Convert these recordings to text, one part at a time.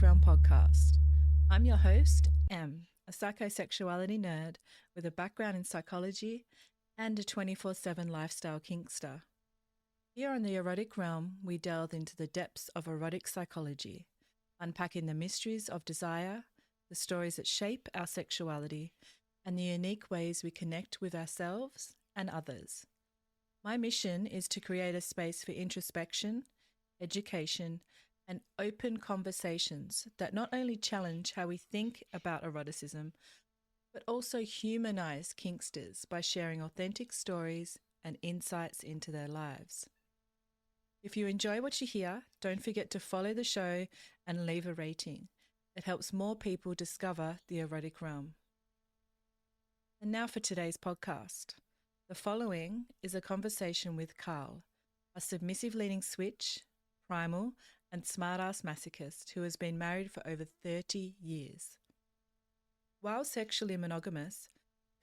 Erotic Realm podcast. I'm your host, Em, a psychosexuality nerd with a background in psychology and a 24/7 lifestyle kinkster. Here on the Erotic Realm, we delve into the depths of erotic psychology, unpacking the mysteries of desire, the stories that shape our sexuality, and the unique ways we connect with ourselves and others. My mission is to create a space for introspection, education, and open conversations that not only challenge how we think about eroticism, but also humanize kinksters by sharing authentic stories and insights into their lives. If you enjoy what you hear, don't forget to follow the show and leave a rating. It helps more people discover the erotic realm. And now for today's podcast. The following is a conversation with Karl, a submissive-leaning switch, primal, and smart-ass masochist who has been married for over 30 years. While sexually monogamous,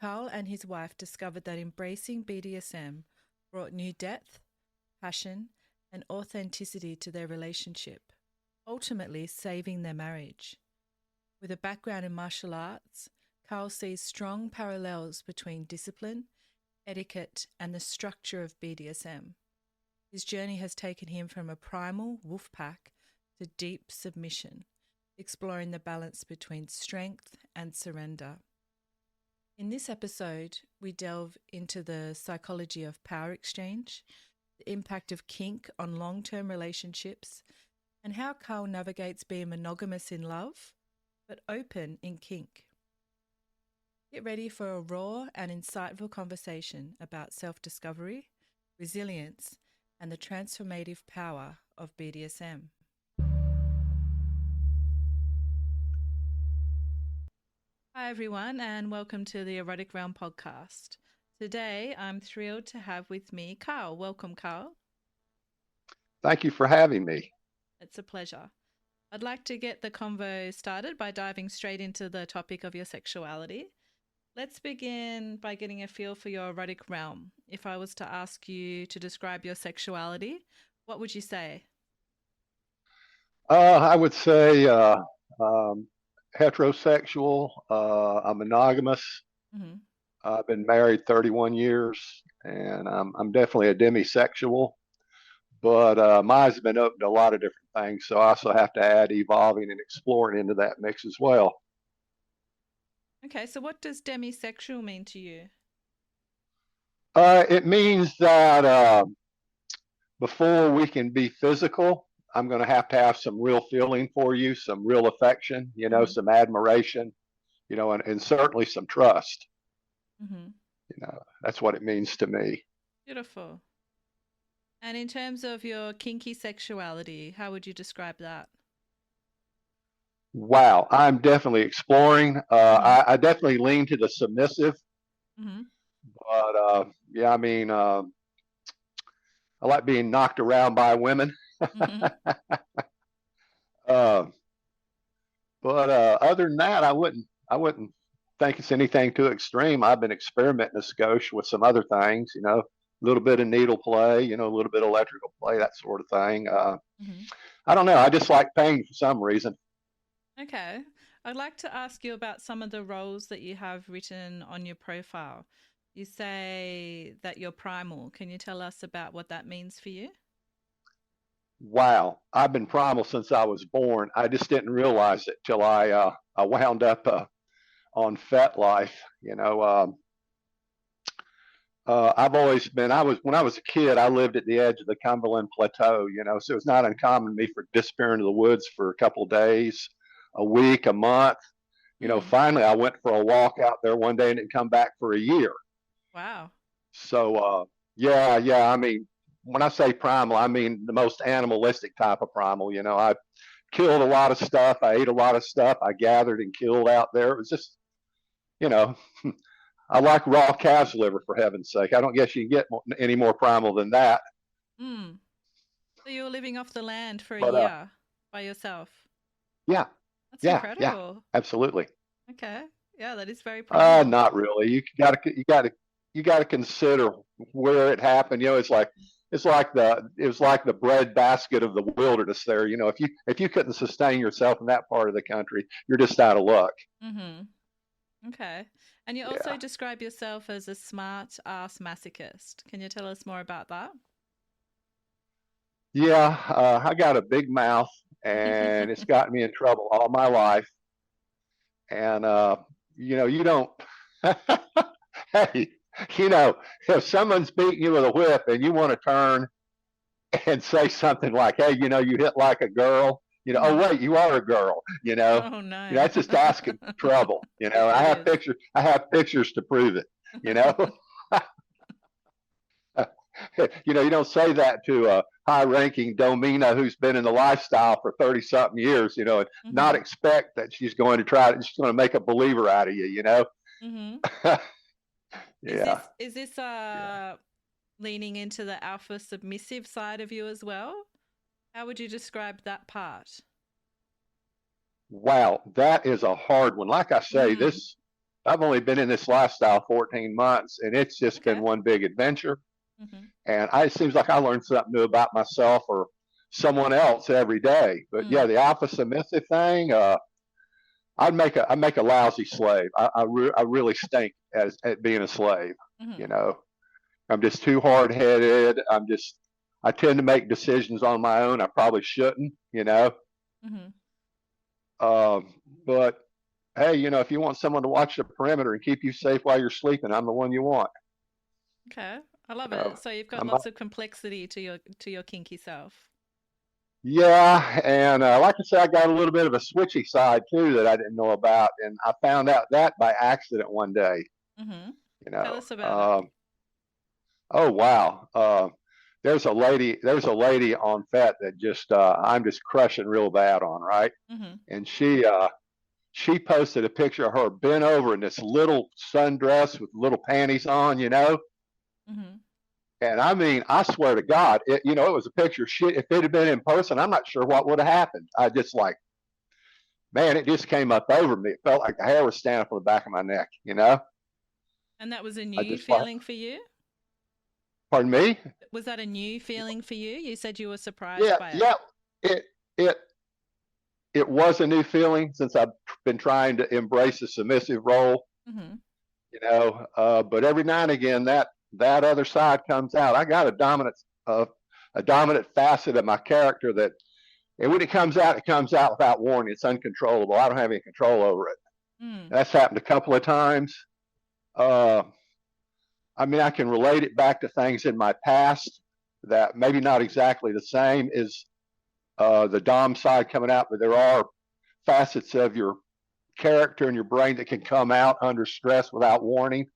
Karl and his wife discovered that embracing BDSM brought new depth, passion, and authenticity to their relationship, ultimately saving their marriage. With a background in martial arts, Karl sees strong parallels between discipline, etiquette, and the structure of BDSM. His journey has taken him from a primal wolfpack to deep submission, exploring the balance between strength and surrender. In this episode, we delve into the psychology of power exchange, the impact of kink on long-term relationships, and how Karl navigates being monogamous in love, but open in kink. Get ready for a raw and insightful conversation about self-discovery, resilience, and the transformative power of BDSM. Hi everyone, and welcome to the Erotic Realm podcast. Today I'm thrilled to have with me Karl. Welcome, Karl. Thank you for having me. It's a pleasure. I'd like to get the convo started by diving straight into the topic of your sexuality. Let's begin by getting a feel for your erotic realm. If I was to ask you to describe your sexuality, what would you say? I would say heterosexual. I'm monogamous. Mm-hmm. I've been married 31 years, and I'm definitely a demisexual. But my eyes have been open to a lot of different things, so I also have to add evolving and exploring into that mix as well. Okay, so what does demisexual mean to you? It means that before we can be physical, I'm going to have some real feeling for you, some real affection, Mm-hmm. some admiration, and certainly some trust. Mm-hmm. That's what it means to me. Beautiful. And in terms of your kinky sexuality, how would you describe that? Wow, I'm definitely exploring. Mm-hmm. I definitely lean to the submissive, Mm-hmm. but yeah, I mean, I like being knocked around by women. Mm-hmm. uh, but other than that, I wouldn't think it's anything too extreme. I've been experimenting a skosh with some other things, a little bit of needle play, a little bit of electrical play, that sort of thing. Mm-hmm. I don't know. I just like pain for some reason. Okay. I'd like to ask you about some of the roles that you have written on your profile. You say that you're primal. Can you tell us about what that means for you? Wow, I've been primal since I was born. I just didn't realize it till I wound up on FetLife. I've always been. I was when I was a kid. I lived at the edge of the Cumberland Plateau. So it's not uncommon to me for disappear into the woods for a couple of days, a week, a month. Mm. Finally, I went for a walk out there one day and didn't come back for a year. Wow. So yeah, yeah. I mean, when I say primal, I mean the most animalistic type of primal. I killed a lot of stuff. I ate a lot of stuff. I gathered and killed out there. It was just, you know, I like raw calf's liver for heaven's sake. I don't guess you can get any more primal than that. Mm. So you were living off the land for a But year by yourself. yeah, That's yeah, yeah, incredible. absolutely. Okay. Yeah, that is very primal. Not really. You got to consider where it happened. It's like it's like it was like the breadbasket of the wilderness there. You know, if you couldn't sustain yourself in that part of the country, you're just out of luck. Mm-hmm. Okay. And you also Yeah. describe yourself as a smart ass masochist. Can you tell us more about that? Yeah, I got a big mouth, and it's gotten me in trouble all my life. And you know, you don't. Hey, you know, if someone's beating you with a whip and you want to turn and say something like, "Hey, you know, you hit like a girl," you know, oh Mm. wait, you are a girl, Oh you know, no. that's just asking for trouble. You know, It is. I have pictures to prove it. You know, you know, you don't say that to a high-ranking domina who's been in the lifestyle for 30-something years, you know, and not Mm-hmm. expect that she's going to make a believer out of you, you know? Mm-hmm. Yeah, Is this yeah. leaning into the alpha submissive side of you as well? How would you describe that part? Wow, that is a hard one. Like I say, Mm. I've only been in this lifestyle 14 months, and it's just been Okay. one big adventure. Mm-hmm. And it seems like I learn something new about myself or someone else every day. But yeah, Mm. the alpha submissive thing, I make a lousy slave. I really stink at being a slave. Mm-hmm. You know, I'm just too hard headed. I tend to make decisions on my own. I probably shouldn't. You know, Mm-hmm. um, but hey, you know, if you want someone to watch the perimeter and keep you safe while you're sleeping, I'm the one you want. Okay. I love You know, it. So you've got I'm lots of complexity to your kinky self. Yeah, and like I said, I got a little bit of a switchy side too that I didn't know about, and I found out that by accident one day. Mm-hmm. You Tell know, us about it. oh wow, there's a lady on FET that just I'm just crushing real bad on, right? Mm-hmm. And she posted a picture of her bent over in this little sundress with little panties on, you know. Mm-hmm. And I mean, I swear to God, you know, it was a picture. Shit, if it had been in person, I'm not sure what would have happened. I just like, man, it just came up over me. It felt like the hair was standing up on the back of my neck, you know? And that was a I new just like, feeling for you? pardon me? Was that a new feeling for you? You said you were surprised Yeah, by it. yeah. It it it was a new feeling since I've been trying to embrace a submissive role, Mm-hmm. you know. But every now and again, that other side comes out. I got a dominant facet of my character that, and when it comes out without warning. It's uncontrollable. I don't have any control over it. Mm. That's happened a couple of times. Uh, I mean, I can relate it back to things in my past that maybe not exactly the same as the Dom side coming out, but there are facets of your character and your brain that can come out under stress without warning.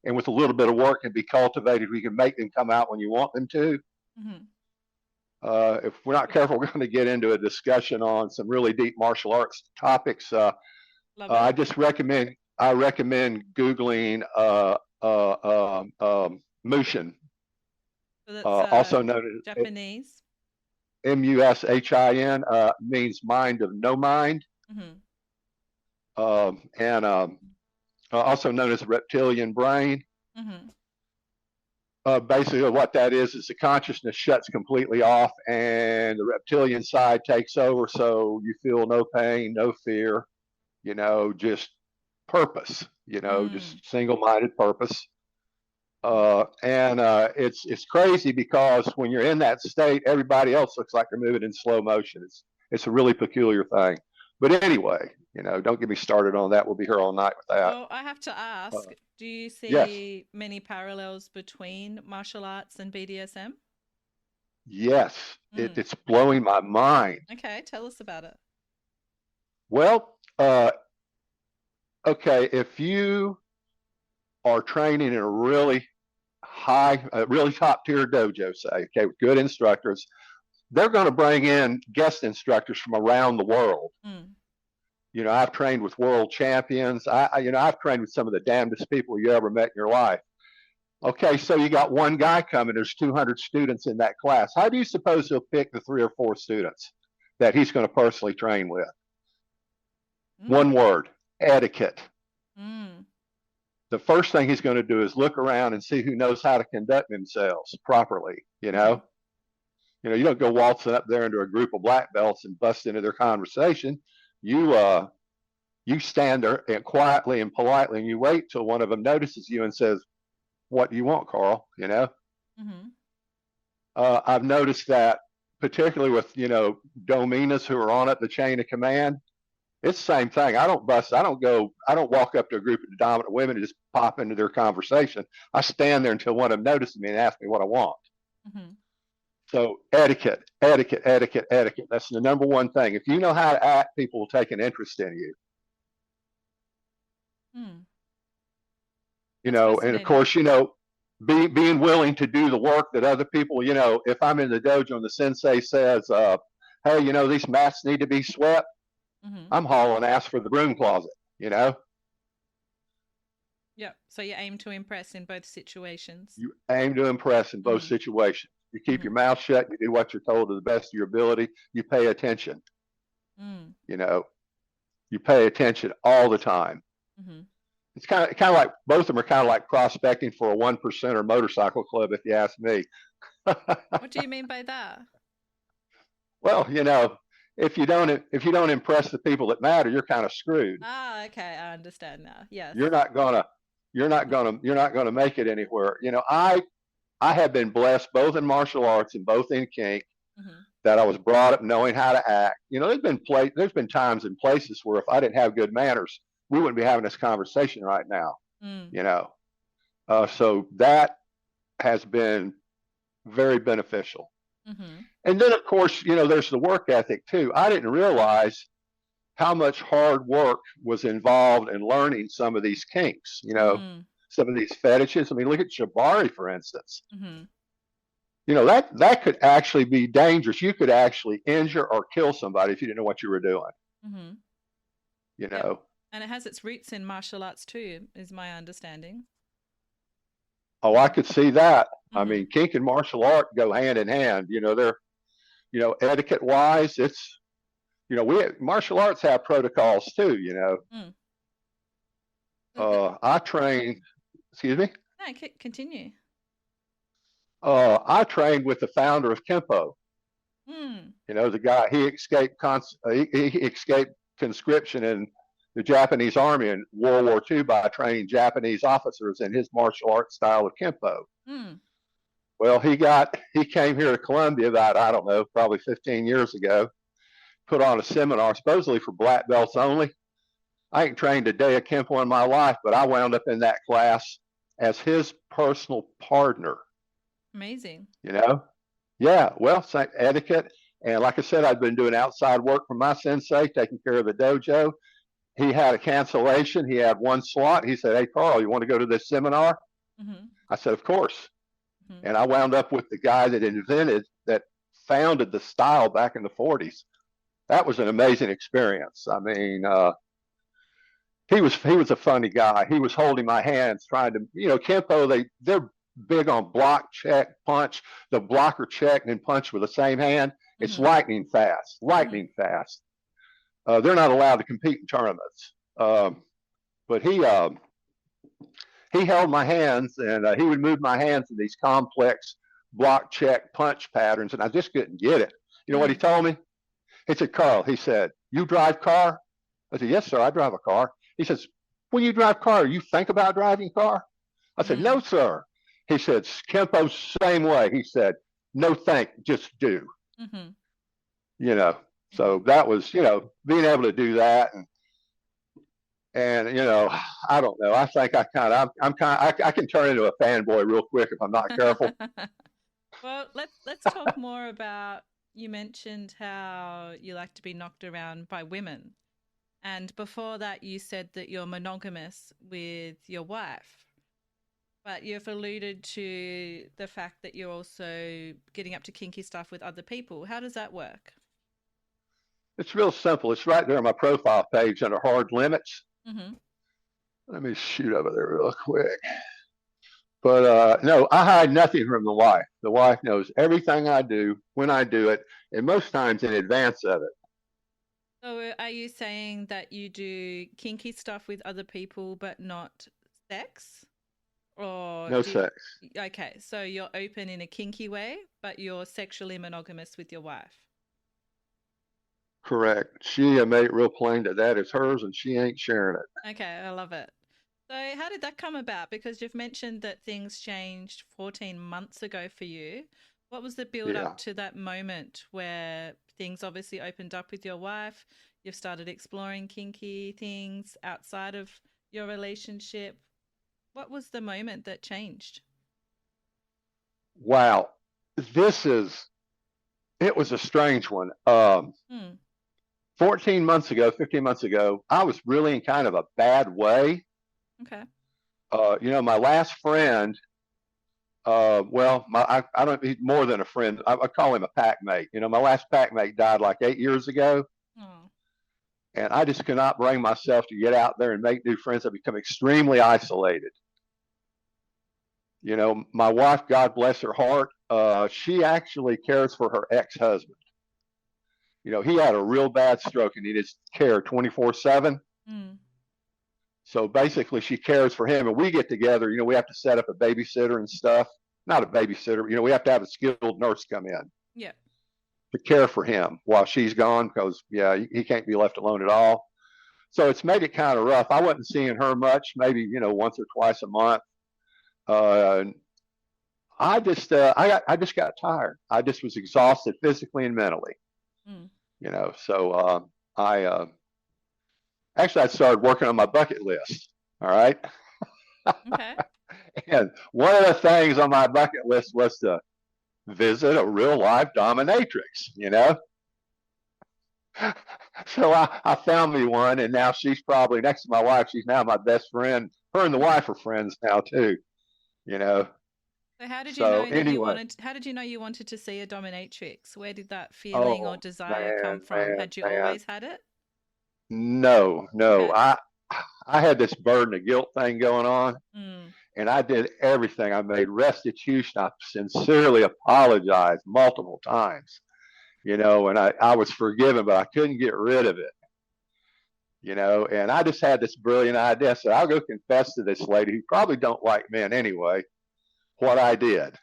And with a little bit of work can be cultivated, we can make them come out when you want them to. Mm-hmm. If we're not careful, we're going to get into a discussion on some really deep martial arts topics. Love it. I recommend Googling Mushin, So that's also known as Japanese. Mushin, means mind of no mind, Mm-hmm. and also known as the reptilian brain. Mm-hmm. Basically, what that is the consciousness shuts completely off, and the reptilian side takes over. So you feel no pain, no fear, you know, just purpose, you know, Mm. just single-minded purpose. And it's crazy because when you're in that state, everybody else looks like they're moving in slow motion. It's a really peculiar thing. But anyway, you know, don't get me started on that. We'll be here all night with that. Well, I have to ask, Uh, do you yes, see many parallels between martial arts and BDSM? yes, Mm. it's blowing my mind. Okay, tell us about it. Well, okay, if you are training in a really top tier dojo, say, okay, with good instructors, they're going to bring in guest instructors from around the world. Mm. You know, I've trained with world champions. You know, I've trained with some of the damnedest people you ever met in your life. Okay, so you got one guy coming. There's 200 students in that class. How do you suppose he'll pick the 3 or 4 students that he's going to personally train with? Mm. One word: etiquette. Mm. The first thing he's going to do is look around and see who knows how to conduct themselves properly. You Mm-hmm. know, You don't go waltzing up there into a group of black belts and bust into their conversation. You you stand there and quietly and politely, and you wait till one of them notices you and says, "What do you want, Karl?" Mm-hmm. I've noticed that particularly with dominas who are on up the chain of command. It's the same thing. I don't bust. I don't go. I don't walk up to a group of dominant women and just pop into their conversation. I stand there until one of them notices me and asks me what I want. Mm-hmm. So etiquette, etiquette, etiquette, etiquette. That's the number one thing. If you know how to act, people will take an interest in you. Mm. And of course, being willing to do the work that other people, if I'm in the dojo and the sensei says, hey, these mats need to be swept, Mm-hmm. I'm hauling ass for the broom closet. Yep. So you aim to impress in both situations. You aim to impress in both situations. You keep your mouth shut. You do what you're told to the best of your ability. You pay attention. Mm. You pay attention all the time. Mm-hmm. It's kind of like both of them are kind of like prospecting for a 1%er motorcycle club, if you ask me. What do you mean by that? Well, if you don't impress the people that matter, you're kind of screwed. Ah, okay, I understand now. Yes. You're not gonna make it anywhere. I have been blessed both in martial arts and both in kink that I was brought up knowing how to act. There's been times and places where if I didn't have good manners, we wouldn't be having this conversation right now. So that has been very beneficial. And then, of course, there's the work ethic too. I didn't realize how much hard work was involved in learning some of these kinks, some of these fetishes. I mean, look at Jabari, for instance. That could actually be dangerous. You could actually injure or kill somebody if you didn't know what you were doing. Yep. And it has its roots in martial arts too, is my understanding. Oh, I could see that. I mean, kink and martial art go hand in hand. They're, etiquette wise, it's, martial arts have protocols too. I trained. Excuse me. No, continue. I trained with the founder of Kempo. The guy he escaped conscription in the Japanese army in World War II by training Japanese officers in his martial arts style of Kempo. Well, he came here to Columbia about, I don't know, probably 15 years ago, put on a seminar supposedly for black belts only. I ain't trained a day of Kempo in my life, but I wound up in that class as his personal partner. Amazing. Yeah, well, etiquette. And like I said, I'd been doing outside work for my sensei, taking care of the dojo. He had a cancellation. He had one slot. He said, hey, Karl, you want to go to this seminar? I said, of course. And I wound up with the guy that founded the style back in the 40s. That was an amazing experience. I mean, he was a funny guy. He was holding my hands, trying to, Kempo, they're big on block, check, punch. The blocker check and punch with the same hand. It's lightning fast. They're not allowed to compete in tournaments. But he held my hands and he would move my hands in these complex block, check, punch patterns, and I just couldn't get it. You know what he told me? He said, Karl, he said, you drive car? I said, yes, sir, I drive a car. He says, when you drive car, you think about driving car? I said, no, sir. He said, Kempo, same way. He said, no think, just do. So that was, being able to do that. And I don't know. I think I can turn into a fanboy real quick if I'm not careful. Well, let's talk more about, you mentioned how you like to be knocked around by women. And before that, you said that you're monogamous with your wife. But you've alluded to the fact that you're also getting up to kinky stuff with other people. How does that work? It's real simple. It's right there on my profile page under hard limits. Let me shoot over there real quick. But no, I hide nothing from the wife. The wife knows everything I do, when I do it, and most times in advance of it. So are you saying that you do kinky stuff with other people but not sex? Or No sex. Okay, so you're open in a kinky way, but you're sexually monogamous with your wife. Correct. She made it real plain that that is hers and she ain't sharing it. Okay, I love it. So, how did that come about? Because you've mentioned that things changed 14 months ago for you. What was the build Yeah. up to that moment where things obviously opened up with your wife? You've started exploring kinky things outside of your relationship. What was the moment that changed? Wow. This is, it was a strange one. Hmm. 14 months ago, 15 months ago, I was really in kind of a bad way. Okay. My last friend, I don't need more than a friend. I call him a pack mate. My last pack mate died like 8 years ago, Oh. and I just could not bring myself to get out there and make new friends. I become extremely isolated. My wife, God bless her heart, she actually cares for her ex-husband. He had a real bad stroke and he needs care 24/7. Hmm. So basically, she cares for him, and we get together. We have to set up a babysitter and stuff. Not a babysitter. We have to have a skilled nurse come in Yeah. to care for him while she's gone because, yeah, he can't be left alone at all. So it's made it kind of rough. I wasn't seeing her much, maybe once or twice a month. Uh, I just got tired. I just was exhausted physically and mentally. Hmm. So I actually I started working on my bucket list. All right. Okay. And one of the things on my bucket list was to visit a real life dominatrix. So I found me one, and now she's probably next to my wife. She's now my best friend. Her and the wife are friends now too. You know. So how did you So know that you anyway, wanted how did you know you wanted to see a dominatrix? Where did that feeling or oh desire come man, from? man, Had you man. always had it? No, no. Okay. I had this burden of guilt thing going on, Mm. and I did everything. I made restitution. I sincerely apologized multiple times. And I was forgiven, but I couldn't get rid of it. And I just had this brilliant idea. I said, I'll go confess to this lady who probably don't like men anyway, what I did,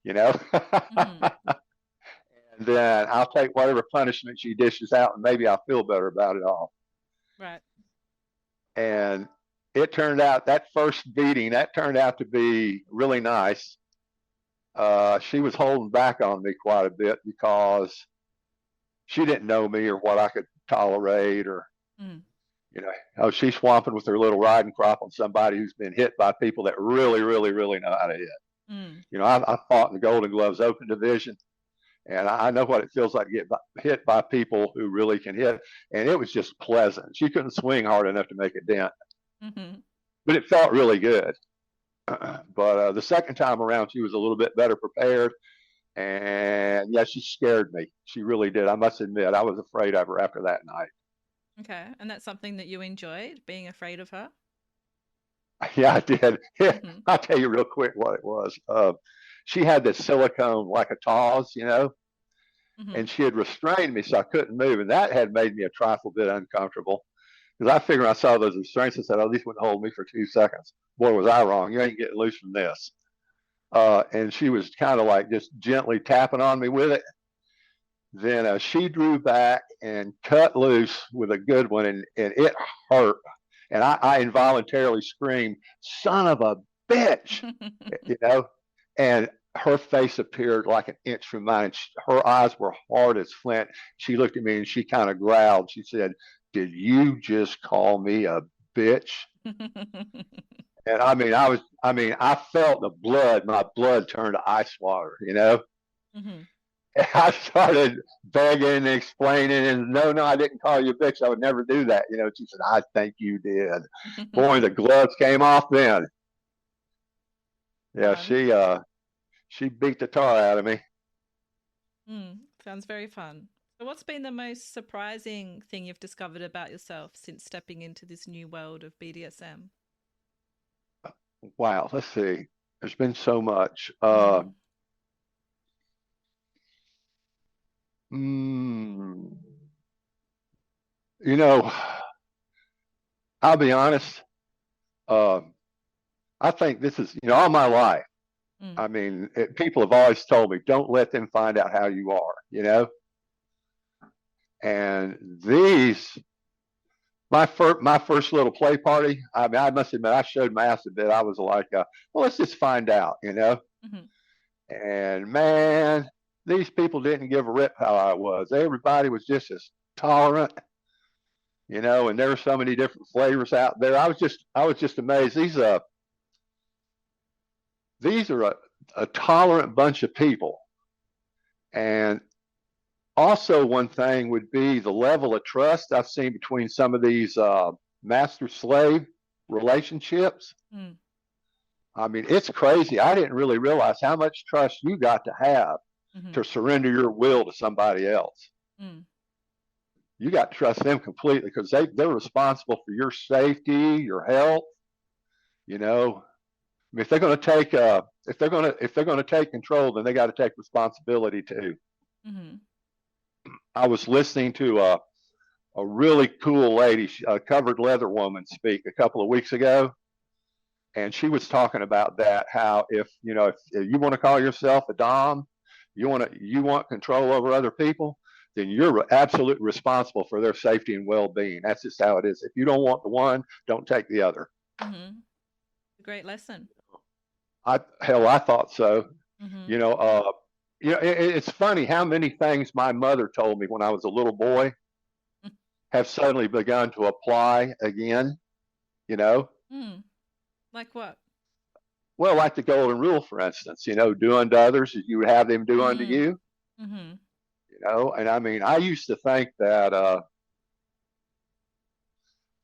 you know? Mm-hmm. And then I'll take whatever punishment she dishes out and maybe I'll feel better about it all. Right. And it turned out that first beating, that turned out to be really nice. She was holding back on me quite a bit because she didn't know me or what I could tolerate or Mm. she's swamping with her little riding crop on somebody who's been hit by people that really, really, really know how to hit. Mm. I fought in the Golden Gloves Open Division, and I know what it feels like to get hit by people who really can hit. And it was just pleasant. She couldn't swing hard enough to make a dent, Mm-hmm. but it felt really good. But the second time around, she was a little bit better prepared. And yeah, she scared me. She really did. I must admit, I was afraid of her after that night. Okay. And that's something that you enjoyed, being afraid of her? Yeah, I did. Mm-hmm. I'll tell you real quick what it was. She had this silicone like a tawse, Mm-hmm. and she had restrained me so I couldn't move, and that had made me a trifle bit uncomfortable because I figured I saw those restraints and said, "Oh, these wouldn't hold me for 2 seconds." Boy, was I wrong. You ain't getting loose from this. And she was kind of like just gently tapping on me with it. Then she drew back and cut loose with a good one, and it hurt. And I involuntarily screamed, "Son of a bitch!" you know, and her face appeared like an inch from mine. Her eyes were hard as flint. She looked at me and she kind of growled. She said, "Did you just call me a bitch?" And I felt my blood turn to ice water. Mm-hmm. And I started begging and explaining, and no, I didn't call you a bitch. I would never do that. She said, "I think you did." Boy, the gloves came off then. Yeah, Fun. she beat the tar out of me. Mm. Sounds very fun. So, what's been the most surprising thing you've discovered about yourself since stepping into this new world of BDSM? Wow, let's see. There's been so much. Mm. Mm, you know, I'll be honest. Uh, I think this is, all my life. Mm. I mean, people have always told me, don't let them find out how you are. And my first little play party. I mean, I must admit, I showed my ass a bit. I was like, well, let's just find out. Mm-hmm. And man, these people didn't give a rip how I was. Everybody was just as tolerant. And there were so many different flavors out there. I was just amazed. These are a tolerant bunch of people. And also, one thing would be the level of trust I've seen between some of these master slave relationships. Mm. I mean, it's crazy. I didn't really realize how much trust you got to have Mm-hmm. to surrender your will to somebody else. Mm. You got to trust them completely because they're responsible for your safety, your health. I mean, if they're going to take take control, then they got to take responsibility too. Mm-hmm. I was listening to a really cool lady, a covered leather woman, speak a couple of weeks ago, and she was talking about that. How if you want to call yourself a dom, you want control over other people, then you're absolutely responsible for their safety and well-being. That's just how it is. If you don't want the one, don't take the other. Mm-hmm. A great lesson. I thought so. Mm-hmm. It's funny how many things my mother told me when I was a little boy have suddenly begun to apply again. Mm. Like what? Well, like the golden rule, for instance. Do unto others as you would have them do unto you. Mm-hmm. And I mean, I used to think that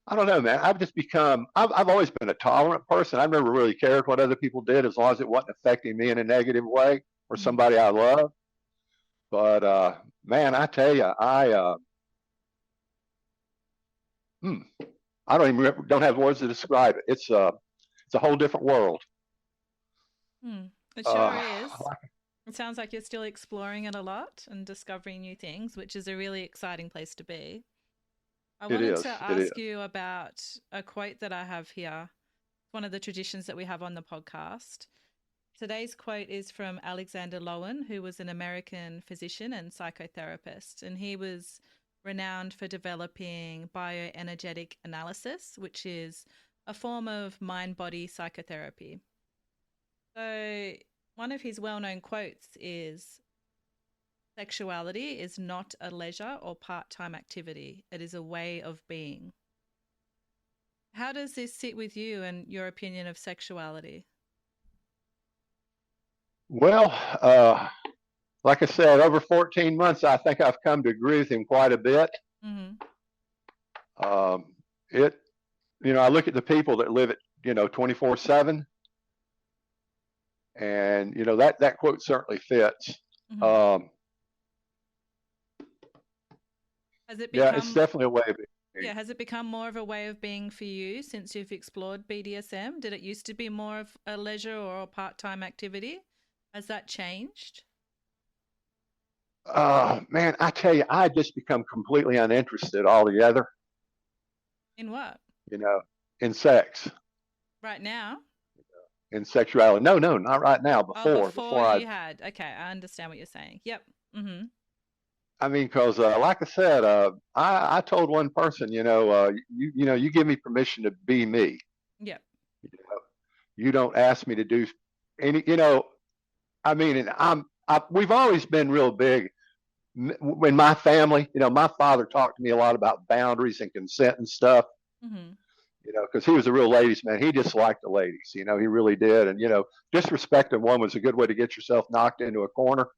I don't know, man. I've always been a tolerant person. I've never really cared what other people did as long as it wasn't affecting me in a negative way or Mm-hmm. somebody I love. But man, I tell you, I don't have words to describe it. It's a whole different world. It sure is. It sounds like you're still exploring it a lot and discovering new things, which is a really exciting place to be. I wanted to ask you about a quote that I have here. One of the traditions that we have on the podcast. Today's quote is from Alexander Lowen, who was an American physician and psychotherapist, and he was renowned for developing bioenergetic analysis, which is a form of mind-body psychotherapy. So one of his well-known quotes is, "Sexuality is not a leisure or part-time activity. It is a way of being." How does this sit with you and your opinion of sexuality? Well, like I said, over 14 months, I think I've come to agree with him quite a bit. Mm-hmm. I look at the people that live it, 24/7, and that quote certainly fits. Mm-hmm. It's definitely a way of being. Yeah, has it become more of a way of being for you since you've explored BDSM? Did it used to be more of a leisure or a part-time activity? Has that changed? Man, I tell you, I just become completely uninterested altogether. In what? In sex. Right now? In sexuality. No, not right now. Before you had. Okay, I understand what you're saying. Yep. Mm-hmm. I mean, because like I said, I told one person, you give me permission to be me. Yep. You don't ask me to do any. I mean, and we've always been real big in my family. My father talked to me a lot about boundaries and consent and stuff. Mm-hmm. Because he was a real ladies man. He disliked the ladies. He really did. And disrespecting one was a good way to get yourself knocked into a corner.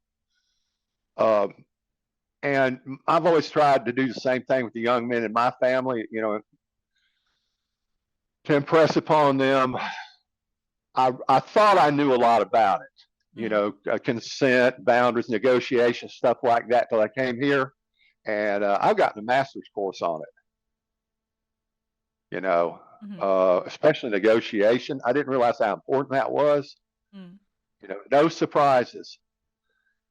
And I've always tried to do the same thing with the young men in my family, to impress upon them. I thought I knew a lot about it, consent, boundaries, negotiation, stuff like that till I came here. And I've gotten a master's course on it, especially negotiation. I didn't realize how important that was. Mm. No surprises.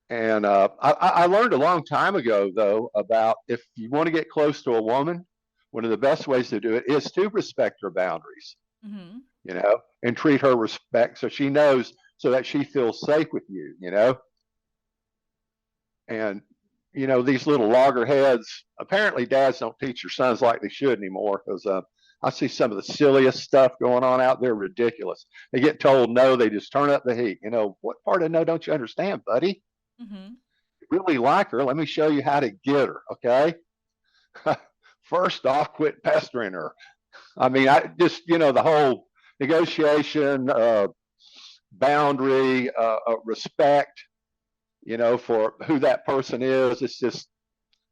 And I learned a long time ago, though, about if you want to get close to a woman, one of the best ways to do it is to respect her boundaries. Mm-hmm. and treat her respect so she knows, so that she feels safe with you. And, these little loggerheads, apparently dads don't teach their sons like they should anymore because I see some of the silliest stuff going on out there, ridiculous. They get told no, they just turn up the heat. What part of no don't you understand, buddy? Mm-hmm. You really like her? Let me show you how to get her, okay? First off, quit pestering her. I mean, I just, the whole negotiation, boundary, respect, for who that person is. It's just,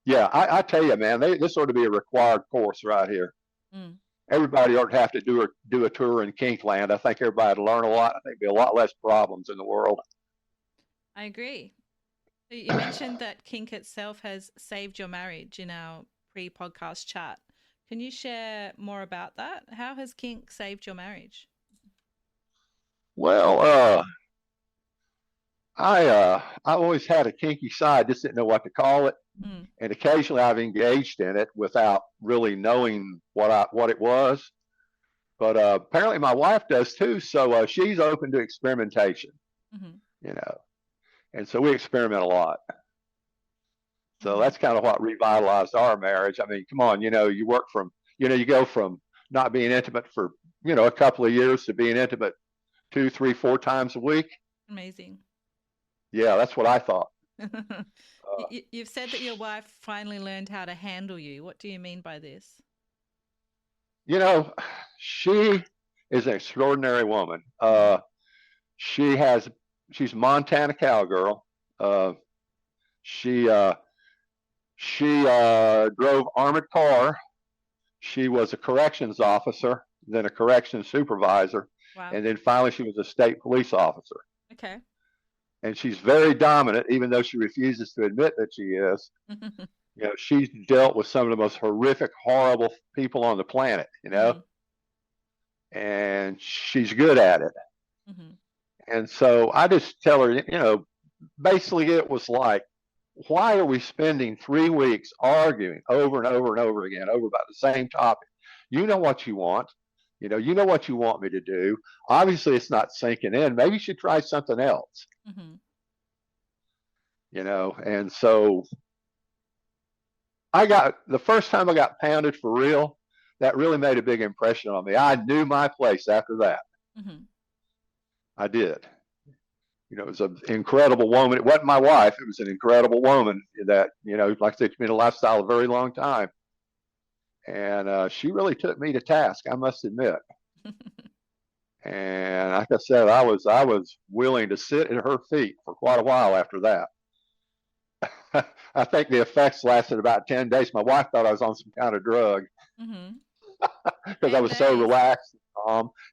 yeah, I tell you, man, this ought to be a required course right here. Mm. Everybody ought to have to do a tour in Kink land. I think everybody would learn a lot. I think there'd be a lot less problems in the world. I agree. So you mentioned that kink itself has saved your marriage in our pre-podcast chat. Can you share more about that? How has kink saved your marriage? Well, I always had a kinky side, just didn't know what to call it. Mm. And occasionally I've engaged in it without really knowing what it was. But apparently my wife does too, so she's open to experimentation. Mm-hmm. And so we experiment a lot. So Mm-hmm. that's kind of what revitalized our marriage. I mean, come on, you work from, you go from not being intimate for, a couple of years to being intimate 2, 3, 4 times a week. Amazing. Yeah, that's what I thought. You've said that your wife finally learned how to handle you. What do you mean by this? She is an extraordinary woman. She's Montana cowgirl. She drove armored car. She was a corrections officer, then a corrections supervisor, Wow. and then finally she was a state police officer. Okay. And she's very dominant, even though she refuses to admit that she is. She's dealt with some of the most horrific, horrible people on the planet, Mm-hmm. and she's good at it. Mm-hmm. And so I just tell her, basically it was like, why are we spending 3 weeks arguing over and over and over again over about the same topic? You know what you want. You know what you want me to do. Obviously, it's not sinking in. Maybe you should try something else. Mm-hmm. And so the first time I got pounded for real, that really made a big impression on me. I knew my place after that. Mm-hmm. I did. It was an incredible woman. It wasn't my wife. It was an incredible woman that, like I said, she's been in a lifestyle a very long time. And she really took me to task, I must admit. And like I said, I was willing to sit at her feet for quite a while after that. I think the effects lasted about 10 days. My wife thought I was on some kind of drug because I was so relaxed.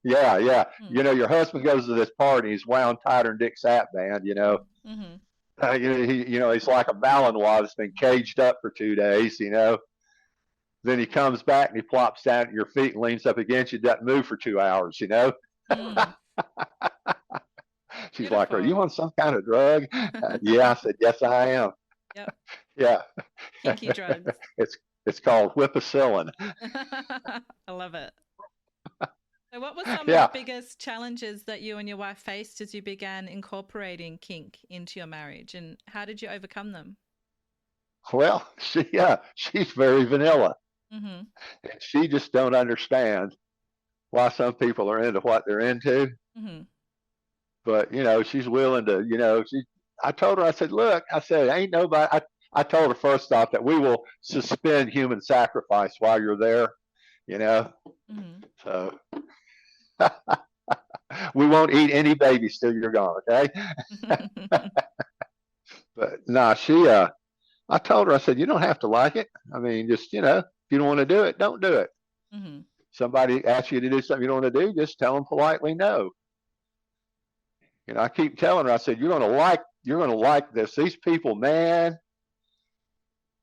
Yeah. Mm-hmm. Your husband goes to this party, he's wound tighter than Dick's hat band, Mm-hmm. He's like a Malinois that's been caged up for 2 days, Then he comes back and he plops down at your feet and leans up against you, doesn't move for 2 hours, Mm. She's Beautiful. like, are you on some kind of drug? Yeah, I said, yes, I am. Yep. Yeah. Kinky drugs. It's called whipacillin. I love it. So what were some of the biggest challenges that you and your wife faced as you began incorporating kink into your marriage, and how did you overcome them? Well, she's very vanilla. Mm-hmm. And she just don't understand why some people are into what they're into. Mm-hmm. But, she's willing to, I told her, I said, look, ain't nobody, I told her first off that we will suspend human sacrifice while you're there, Mm-hmm. So we won't eat any babies till you're gone, okay? But no, I told her, I said, you don't have to like it. I mean, just, if you don't want to do it, don't do it. Mm-hmm. Somebody asks you to do something you don't want to do, just tell them politely no. I keep telling her, I said, you're going to like this. These people, man,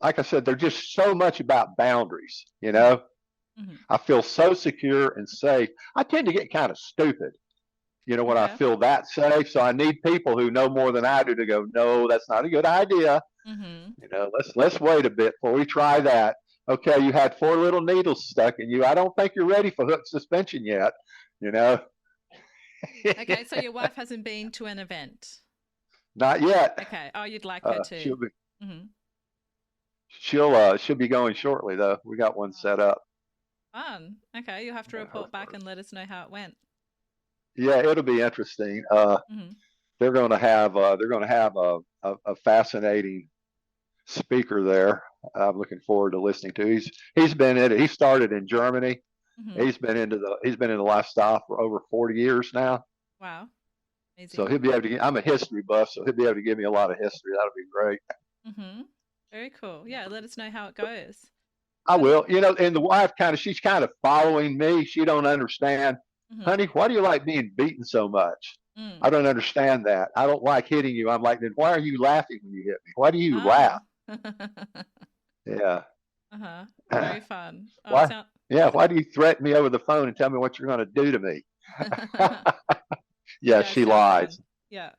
like I said, they're just so much about boundaries, Mm-hmm. I feel so secure and safe. I tend to get kind of stupid, when I feel that safe. So I need people who know more than I do to go, no, that's not a good idea. Mm-hmm. Let's wait a bit before we try that. Okay, you had 4 little needles stuck in you. I don't think you're ready for hook suspension yet. you know. Okay, so your wife hasn't been to an event. Not yet. Okay. Oh, you'd like her to. She'll be Mm-hmm. she'll be going shortly though. We got one set up. Fun. Okay, you'll have to Yeah, her report back and first. let us know how it went. Yeah, it'll be interesting. Mm-hmm. They're going to have a fascinating speaker there. I'm looking forward to listening to. He's been in it. He started in Germany. Mm-hmm. He's been in the lifestyle for over 40 years now. Wow. So Amazing. he'll be able to. I'm a history buff, so he'll be able to give me a lot of history. That'll be great. Mm-hmm. Very cool. Yeah, let us know how it goes. I So, will. You know, and the wife she's kind of following me. She don't understand, mm-hmm. honey. Why do you like being beaten so much? Mm. I don't understand that. I don't like hitting you. I'm like, then why are you laughing when you hit me? Why do you laugh? Ah. Yeah. Uh-huh. Very fun. Oh, Why? sound. Yeah. Why do you threaten me over the phone and tell me what you're going to do to me? It Yeah, does she sound lies. fun. Yeah,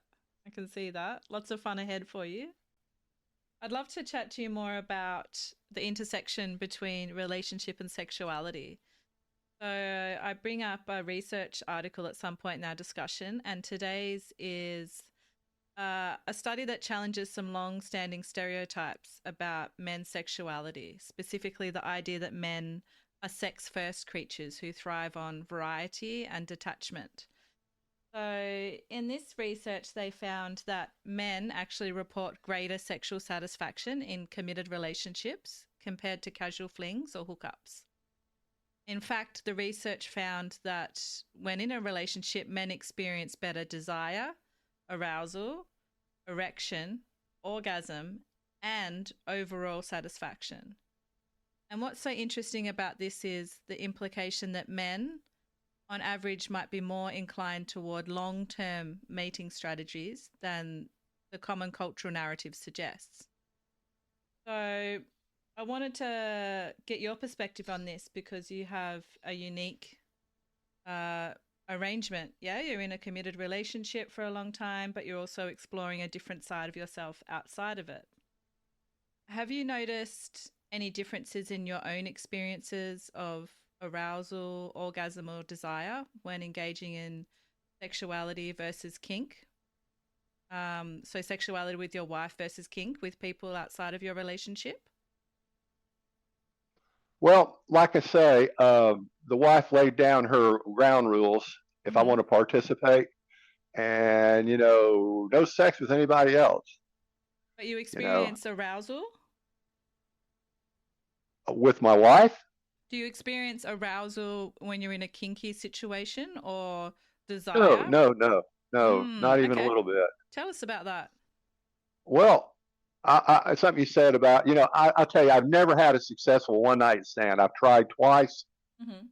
I can see that. Lots of fun ahead for you. I'd love to chat to you more about the intersection between relationship and sexuality. So, I bring up a research article at some point in our discussion, and today's is a study that challenges some long standing stereotypes about men's sexuality, specifically the idea that men are sex first creatures who thrive on variety and detachment. So, in this research, they found that men actually report greater sexual satisfaction in committed relationships compared to casual flings or hookups. In fact, the research found that when in a relationship, men experience better desire, arousal, erection, orgasm, and overall satisfaction. And what's so interesting about this is the implication that men on average might be more inclined toward long-term mating strategies than the common cultural narrative suggests. So I wanted to get your perspective on this because you have a unique uh, arrangement. Yeah, you're in a committed relationship for a long time, but you're also exploring a different side of yourself outside of it. Have you noticed any differences in your own experiences of arousal, orgasm, or desire when engaging in sexuality versus kink? So, sexuality with your wife versus kink with people outside of your relationship? Well, like I say, the wife laid down her ground rules if I Mm-hmm. want to participate, and no sex with anybody else. But you You know, experience arousal? with my wife. Do you experience arousal when you're in a kinky situation or No, desire? no, no, no, not even a Okay. little bit. Tell us about that. Well, something you said about, I'll tell you, I've never had a successful one night stand. I've tried twice, Mm-hmm.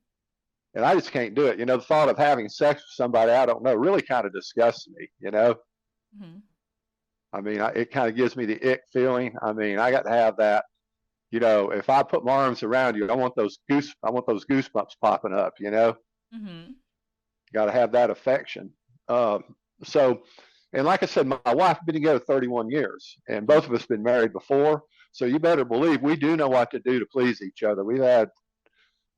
and I just can't do it. The thought of having sex with somebody I don't know really kind of disgusts me. Mm-hmm. I mean, it kind of gives me the ick feeling. I mean, I got to have that. If I put my arms around you, I want those goosebumps popping up. Mm-hmm. Got to have that affection. Um, so, and like I said, my wife been together 31 years, and both of Mm-hmm. us been married before. So you better believe we do know what to do to please each other. We've had,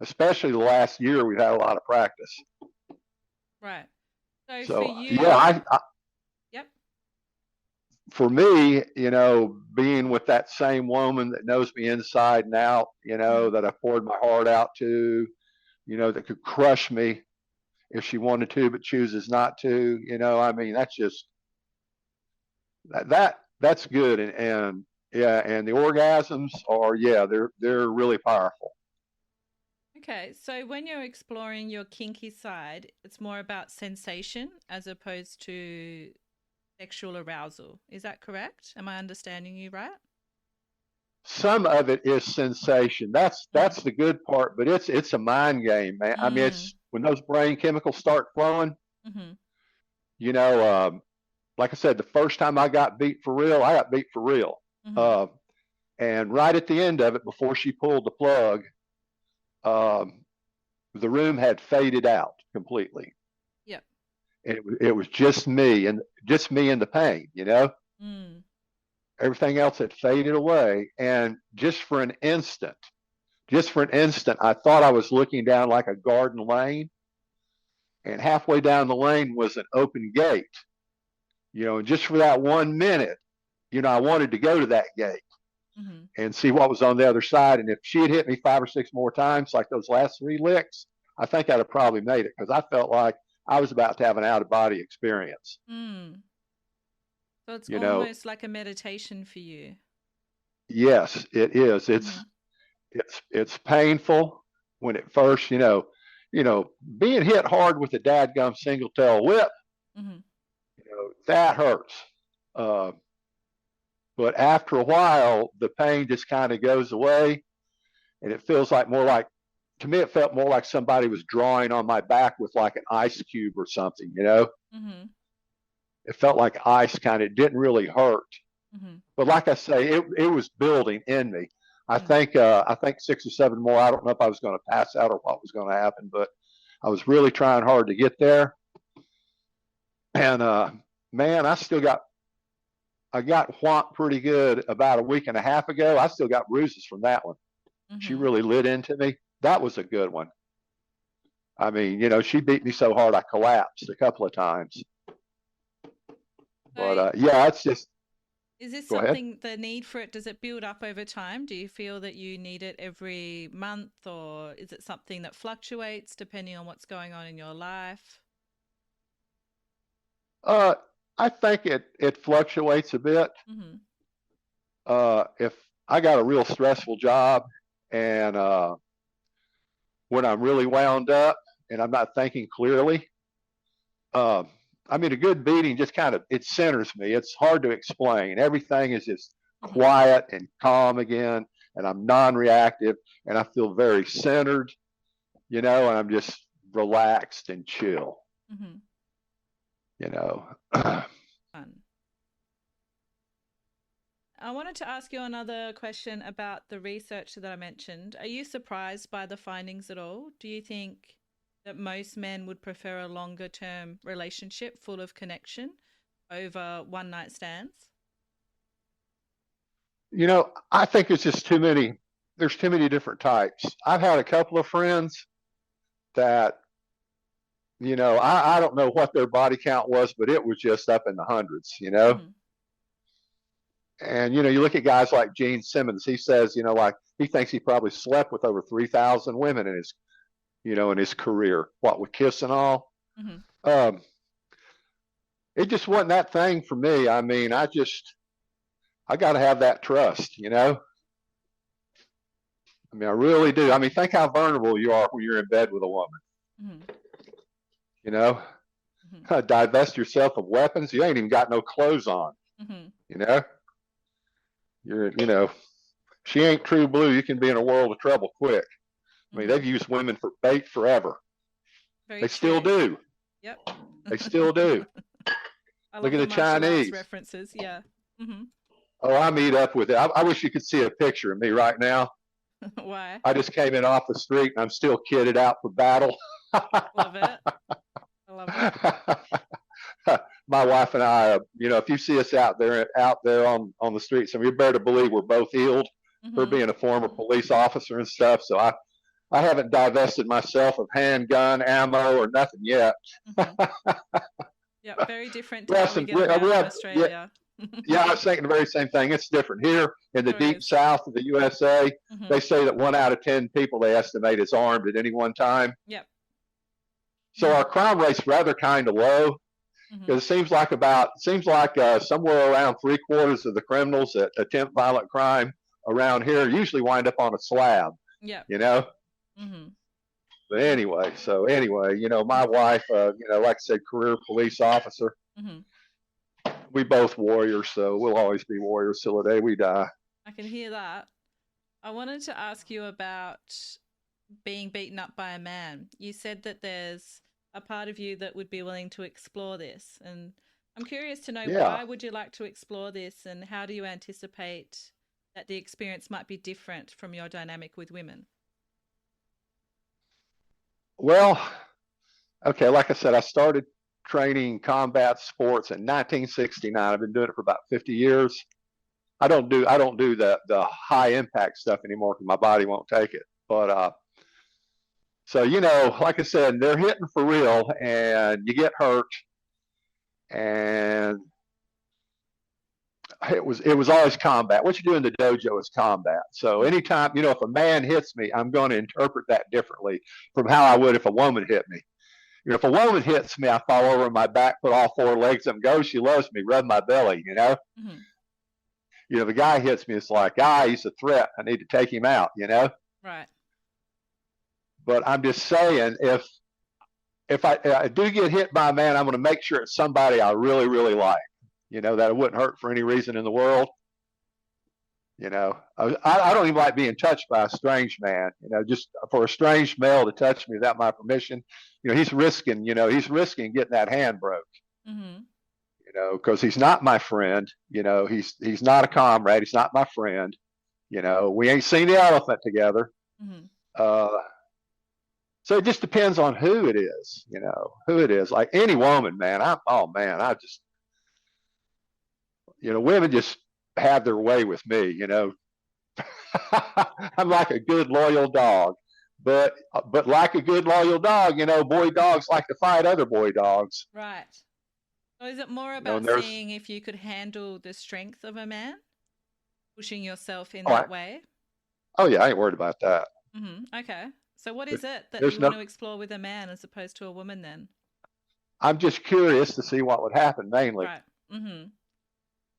especially the last year, we've had a lot of practice. Right. So for So yeah, you, yep. for me, being with that same woman that knows me inside and out, Mm-hmm. that I poured my heart out to, that could crush me if she wanted to, but chooses not to. I mean, that's just that's good, and yeah, and the orgasms are, yeah, they're really powerful. Okay. So when you're exploring your kinky side, it's more about sensation as opposed to sexual arousal. Is that correct? Am I understanding you right? Some of it is sensation. That's Mm. that's the good part, but it's a mind game, man. I mean, Mm. it's when those brain chemicals start flowing. Mm-hmm. You know, like I said, the first time I got beat for real, I got beat for real. Mm-hmm. Uh, and right at the end of it, before she pulled the plug, um, the room had faded out completely. Yep. It was just me and the pain. Mm. Everything else had faded away, and just for an instant, I thought I was looking down like a garden lane, and halfway down the lane was an open gate. And just for that 1 minute, I wanted to go to that gate Mm-hmm. and see what was on the other side. And if she had hit me 5 or 6 more times, like those last 3 licks, I think I'd have probably made it, because I felt like I was about to have an out of body experience. Mm. So it's You know, almost like a meditation for you. yes, it is. Mm-hmm. It's painful when at first, being hit hard with a dadgum single tail whip, Mm-hmm. that hurts. Uh, but after a while, the pain just kind of goes away, and it feels like more like, to me, it felt more like somebody was drawing on my back with like an ice cube or something. Mm-hmm. It felt like ice, kind of. It didn't really hurt. Mm-hmm. But like I say, it was building in me. I Mm-hmm. think 6 or 7 more. I don't know if I was going to pass out or what was going to happen, but I was really trying hard to get there. And man, I got whomped pretty good about a week and a half ago. I still got bruises from that one. She Mm-hmm. really lit into me. That was a good one. I mean, she beat me so hard I collapsed a couple of times. But So yeah, it's just. is this Go ahead. something, the need for it, does it build up over time? Do you feel that you need it every month, or is it something that fluctuates depending on what's going on in your life? Uh, I think it fluctuates a bit. Mm-hmm. If I got a real stressful job, and when I'm really wound up and I'm not thinking clearly, uh, I mean, a good beating just kind of, it centers me. It's hard to explain. Everything is just Mm-hmm. quiet and calm again, and I'm non-reactive, and I feel very centered, and I'm just relaxed and chill, Mm-hmm. you know. Fun. I wanted to ask you another question about the research that I mentioned. Are you surprised by the findings at all? Do you think that most men would prefer a longer term relationship full of connection over one night stands? I think it's just too many. There's too many different types. I've had a couple of friends that, I don't know what their body count was, but it was just up in the hundreds. Mm-hmm. And, you look at guys like Gene Simmons, he says, like he thinks he probably slept with over 3,000 women in his career, what with Kiss and all. Mm-hmm. Um, it just wasn't that thing for me. I mean, I got to have that trust. I mean, I really do. I mean, think how vulnerable you are when you're in bed with a woman. Mm-hmm. You know, Mm-hmm. divest yourself of weapons. You ain't even got no clothes on. Mm-hmm. You know, she ain't true blue. You can be in a world of trouble quick. I mean, Mm-hmm. they've used women for bait forever. Very They still true. do. Yep. They still do. I Look love at the the martial arts Chinese. references. Yeah. Mm-hmm. Oh, I meet up with it. I wish you could see a picture of me right now. Why? I just came in off the street and I'm still kitted out for battle. Love it. I love it. My wife and I, if you see us out there on the streets, I mean, you better believe we're both healed. Her Mm-hmm. being a former police officer and stuff, so I haven't divested myself of handgun ammo or nothing yet. Mm-hmm. Yeah, very different to we have how we some, get we around in have, yeah, Australia. yeah. I was thinking the very same thing. It's different here in the Sure deep is. south of the USA. Mm-hmm. They say that 1 out of 10 people they estimate is armed at any one time. Yep. So Mm-hmm. our crime rate's rather kind of low. Mm-hmm. Because it seems like somewhere around 3/4 of the criminals that attempt violent crime around here usually wind up on a slab, Yep. you know. Mm-hmm. But anyway, my wife, like I said, career police officer. Mm-hmm. We both warriors, so we'll always be warriors till the day we die. I can hear that. I wanted to ask you about being beaten up by a man. You said that there's a part of you that would be willing to explore this, and I'm curious to know, Yeah. why would you like to explore this, and how do you anticipate that the experience might be different from your dynamic with women? Well, okay, like I said, I started training combat sports in 1969. I've been doing it for about 50 years. I don't do the high impact stuff anymore because my body won't take it. But So, like I said, they're hitting for real and you get hurt. And it was always combat. What you do in the dojo is combat. So Mm. anytime, if a man hits me, I'm going to interpret that differently from how I would if a woman hit me. If a woman hits me, I fall over on my back, put all four legs up, and go. She loves me, rub my belly. Mm-hmm. The guy hits me, it's like, he's a threat. I need to take him out. Right. But I'm just saying, if I do get hit by a man, I'm going to make sure it's somebody I really, really like. That it wouldn't hurt for any reason in the world. I don't even like being touched by a strange man. Just for a strange male to touch me without my permission, he's risking getting that hand broke. Mm-hmm. Because he's not my friend. He's not a comrade. He's not my friend. We ain't seen the elephant together. Mm-hmm. Uh, so it just depends on who it is. Who it is. Like any woman, man. I just, women just have their way with me. I'm like a good loyal dog, but like a good loyal dog, boy dogs like to fight other boy dogs. Right. So is it more And about there's seeing if you could handle the strength of a man, pushing yourself in oh, that way? oh yeah, I ain't worried about that. Mm-hmm. Okay. So what is it that There's you want no. to explore with a man as opposed to a woman then? I'm just curious to see what would happen mainly. Right. Mm-hmm.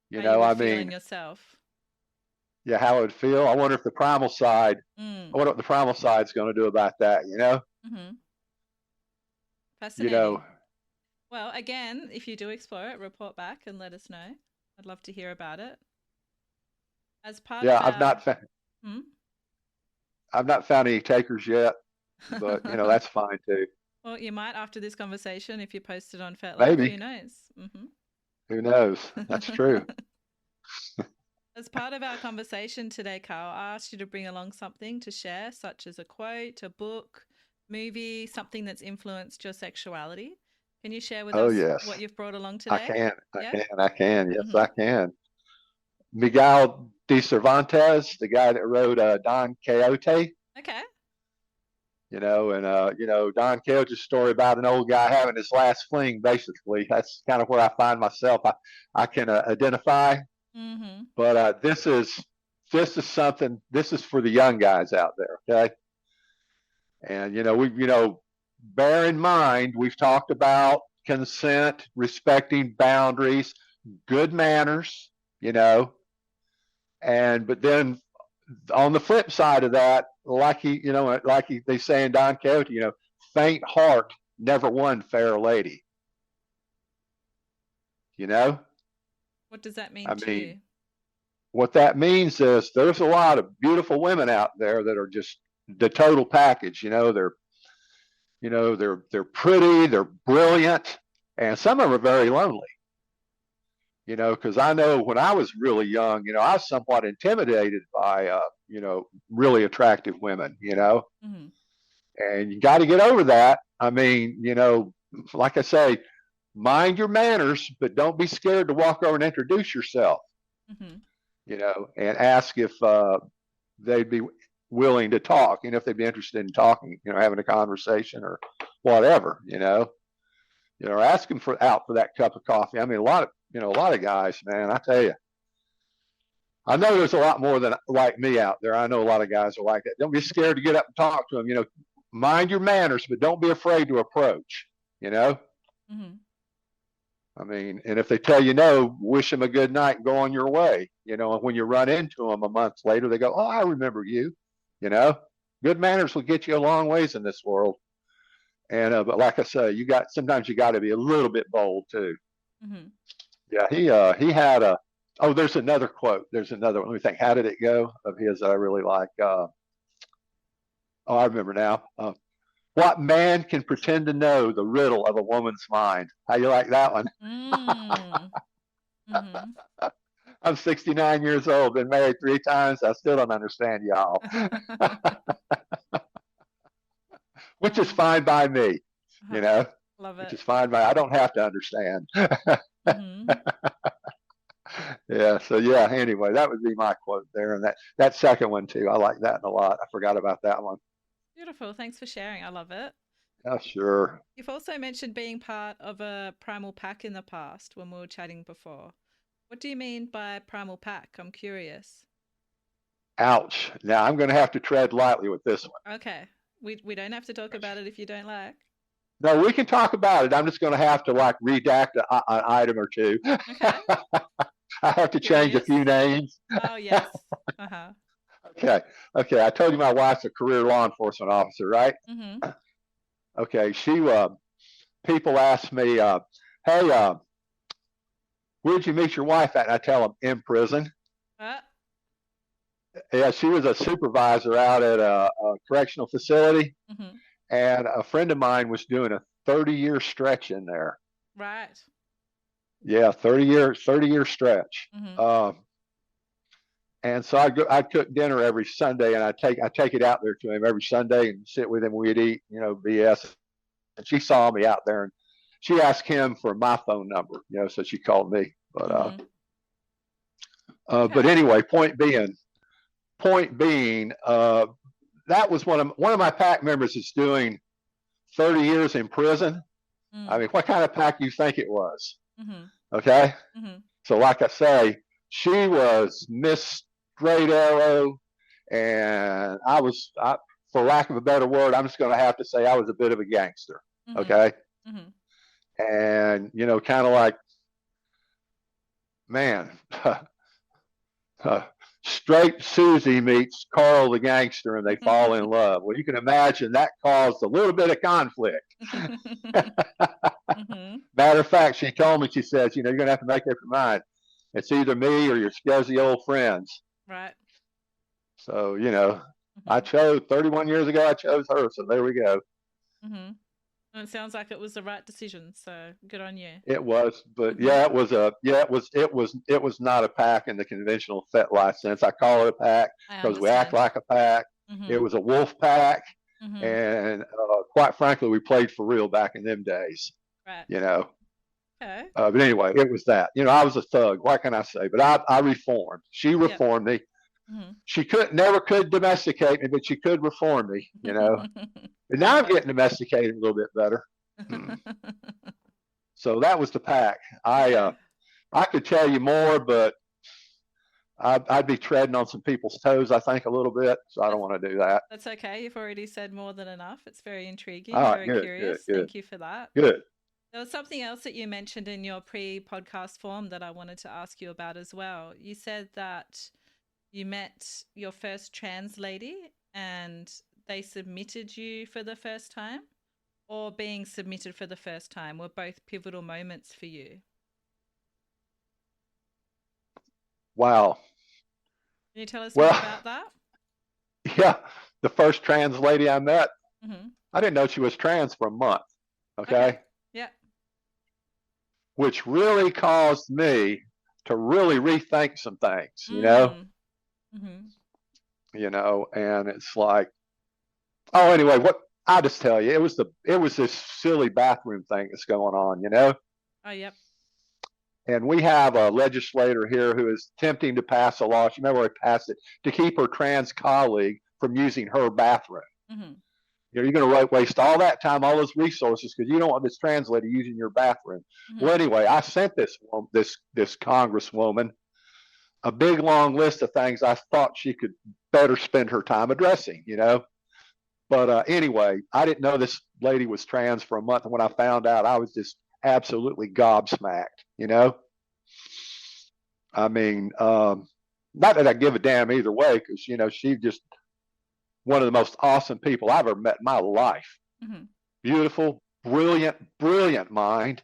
You How you know, would I feel in mean, yourself. yeah, how it would feel. I wonder if the primal side. I Mm. wonder what the primal side's going to do about that. Mm-hmm. You know. Fascinating. Well, again, if you do explore it, report back and let us know. I'd love to hear about it. As part Yeah, of our... Hmm? I've not found any takers yet, but that's fine too. Well, you might after this conversation if you post it on FetLife. Maybe. Who knows? Mm-hmm. Who knows? That's true. As part of our conversation today, Karl, I asked you to bring along something to share, such as a quote, a book, movie, something that's influenced your sexuality. Can you share with Oh us yes, what you've brought along I today? can. I Yeah? can. I can. Yes, Mm-hmm. I can. Miguel de Cervantes, the guy that wrote Don Quixote. Okay. Don Quixote's story about an old guy having his last fling. Basically, that's kind of where I find myself. I can identify, Mm-hmm. but this is something. This is for the young guys out there. Okay, and bear in mind we've talked about consent, respecting boundaries, good manners. You know, but then on the flip side of that, they say in Don Quixote, faint heart never won fair lady. You know, What does that mean I to mean, you? what that means is there's a lot of beautiful women out there that are just the total package. They're pretty, they're brilliant, and some of them are very lonely. Because I know when I was really young, I was somewhat intimidated by, really attractive women, Mm-hmm. and you got to get over that. I mean, like I say, mind your manners, but don't be scared to walk over and introduce yourself, Mm-hmm. and ask if they'd be willing to talk, if they'd be interested in talking, having a conversation or whatever, or ask them for that cup of coffee. I mean, a lot of guys, man, I tell you, I know there's a lot more than like me out there. I know a lot of guys are like that. Don't be scared to get up and talk to them. Mind your manners, but don't be afraid to approach. You know, Mm-hmm. I mean, and if they tell you no, wish them a good night and go on your way. And when you run into them a month later, they go, "Oh, I remember you." You know, good manners will get you a long ways in this world. And but like I say, sometimes you got to be a little bit bold too. Mm-hmm. Yeah, he had a. Oh, there's another quote. There's another one. Let me think. How did it go of his that I really like? I remember now. What man can pretend to know the riddle of a woman's mind? How you like that one? Mm. Mm-hmm. I'm 69 years old, been married 3 times. I still don't understand y'all, which is fine by me. You know, Love which it. is fine by. I don't have to understand. Mm-hmm. Yeah. So yeah. Anyway, that would be my quote there, and that second one too. I like that a lot. I forgot about that one. Beautiful. Thanks for sharing. I love it. Yeah, sure. You've also mentioned being part of a primal pack in the past when we were chatting before. What do you mean by primal pack? I'm curious. Ouch. Now I'm going to have to tread lightly with this one. Okay. We don't have to talk about it if you don't like. No, we can talk about it. I'm just going to have to like redact an item or two. Okay. I have to change a Curious. few names. Oh, yes. Uh-huh. Okay. Okay. I told you my wife's a career law enforcement officer, right? Mm-hmm. Okay. People ask me, hey, where'd you meet your wife at? And I tell them in prison. Uh, Yeah, she was a supervisor out at a correctional facility, mm-hmm. and a friend of mine was doing a 30-year stretch in there. Right. Yeah, 30 year stretch. Mm-hmm. And so I'd cook dinner every Sunday, and I take it out there to him every Sunday and sit with him. We'd eat, BS. And she saw me out there, and she asked him for my phone number, so she called me. Mm-hmm. But Okay. anyway, point being, that was one of my pack members is doing 30 years in prison. I Mm. mean, what kind of pack do you think it was? Mm-hmm. Okay. Mm-hmm. So, like I say, she was Miss Straight Arrow, and for lack of a better word, I'm just going to have to say I was a bit of a gangster. Mm-hmm. Okay. Mm-hmm. And, kind of like, man, straight Susie meets Karl the gangster and they fall in love. Well, you can imagine that caused a little bit of conflict. Mm-hmm. Matter of fact, she told me, she says, you're going to have to make up your mind. It's either me or your scuzzy old friends. Right. So, I Mm-hmm. chose 31 years ago, I chose her. So there we go. Mm-hmm. And it sounds like it was the right decision. So good on you. It was, but Mm-hmm. yeah, it was not a pack in the conventional FetLife sense. I call it a pack I because we act understand. like a pack. It Mm-hmm. was a wolf pack. Mm-hmm. And quite frankly, we played for real back in them days, Right. you know. Okay. But anyway, it was that. I was a thug. What can I say? But I reformed. She Yep. reformed me. Mm-hmm. She never could domesticate me, but she could reform me, And I now love I'm it. getting domesticated a little bit better. So that was the pack. Okay. I could tell you more, but I'd be treading on some people's toes, I think, a little bit. So I don't That's want to do that. that's okay. You've already said more than enough. It's very All intriguing, right, very good, good, curious. good, Thank you for that. good. There was something else that you mentioned in your pre-podcast form that I wanted to ask you about as well. You said that you met your first trans lady and they submitted you for the first time, or being submitted for the first time were both pivotal moments for you. Wow. Can you tell us more Well, about that? yeah, the first trans lady I met, Mm-hmm. I didn't know she was trans for a month. Okay. Okay. Yeah. Which really caused me to really rethink some things, Mm. Mm-hmm. and it's like, oh, anyway, what I'll just tell you, it was this silly bathroom thing that's going on. Oh, yep. And we have a legislator here who is attempting to pass a law. She never passed it to keep her trans colleague from using her bathroom. Mm-hmm. You're going to waste all that time, all those resources, because you don't want this translator using your bathroom. Well, Mm-hmm. anyway, I sent this congresswoman a big long list of things I thought she could better spend her time addressing. But anyway, I didn't know this lady was trans for a month, and when I found out, I was just absolutely gobsmacked. I mean, not that I give a damn either way, because she's just one of the most awesome people I've ever met in my life. Mm-hmm. Beautiful, brilliant, brilliant mind.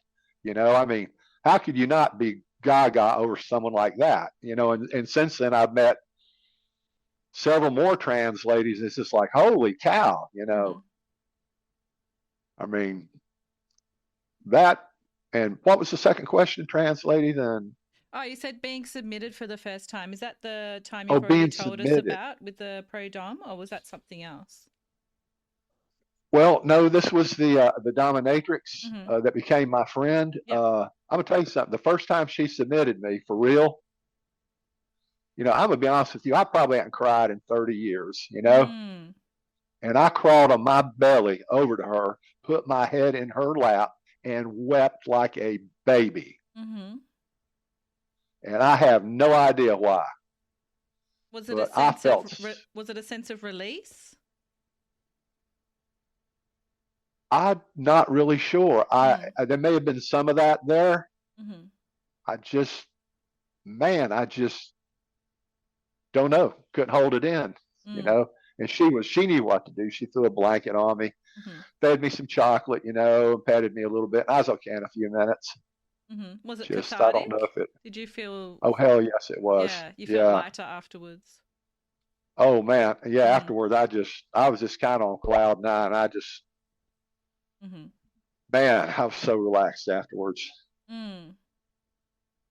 I mean, how could you not be gaga over someone like that? And since then I've met several more trans ladies. It's just like, holy cow. Mm-hmm. I mean, that. And what was the second question, trans lady? Then, Oh, you said being submitted for the first time. Is that the time oh, you've already being told us submitted. about with the pro dom, or was that something else? Well, no, this was the dominatrix Mm-hmm. that became my friend. Yep. I'm gonna tell you something. The first time she submitted me for real, I'm gonna be honest with you. I probably haven't cried in 30 years. Mm. And I crawled on my belly over to her, put my head in her lap, and wept like a baby. Mm-hmm. And I have no idea why, Was it a but I sense of felt, was it a sense of release? I'm not really sure. Mm. There may have been some of that there. Mm-hmm. I just, man, I just don't know. Couldn't hold it in, you Mm. know. And she knew what to do. She threw a blanket on me, Mm-hmm. fed me some chocolate, and petted me a little bit. I was okay in a few minutes. Mm-hmm. Was it Just, I don't know cathartic? if it, Did you feel, oh, hell yes, it was. yeah, you felt Yeah. lighter afterwards? Oh, man. Yeah. Mm-hmm. Afterwards, I was just kind of on cloud nine. Mm-hmm. Man, I was so relaxed afterwards. Mm.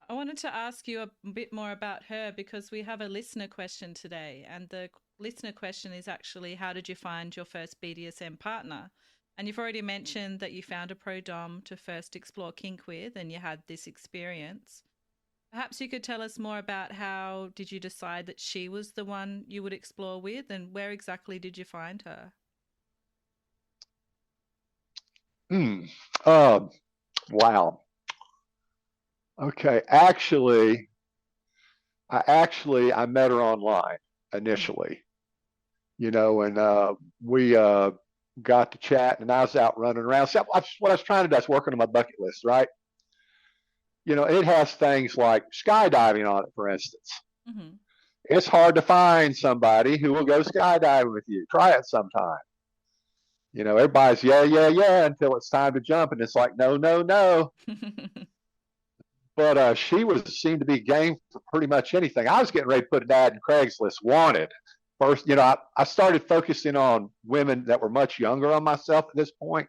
I wanted to ask you a bit more about her because we have a listener question today. And the listener question is actually, how did you find your first BDSM partner? And you've already mentioned that you found a pro dom to first explore kink with and you had this experience. Perhaps you could tell us more about how did you decide that she was the one you would explore with and where exactly did you find her? Hmm. Wow. Okay. I met her online Mm, initially, and we got to chat, and I was out running around. So what I was trying to do, I was working on my bucket list, right? It has things like skydiving on it, for instance. mm-hmm. It's hard to find somebody who will go skydiving with you. Try it sometime. Everybody's yeah, yeah, yeah until it's time to jump, and it's like no, no, no. But she seemed to be game for pretty much anything. I was getting ready to put an ad in Craigslist wanted. First, I started focusing on women that were much younger on myself at this point.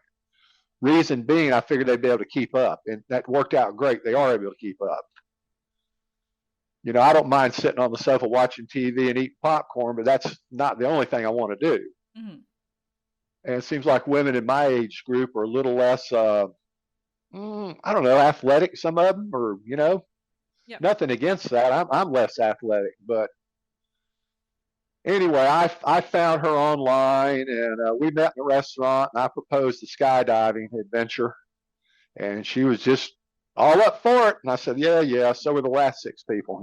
Reason being, I figured they'd be able to keep up, and that worked out great. They are able to keep up. I don't mind sitting on the sofa watching TV and eating popcorn, but that's not the only thing I want to do. Mm-hmm. And it seems like women in my age group are a little less, I don't know, athletic. Some of them, or Yep. nothing against that. I'm less athletic, but anyway, I found her online, and we met in a restaurant, and I proposed a skydiving adventure, and she was just all up for it. And I said, yeah, yeah. So were the last six people.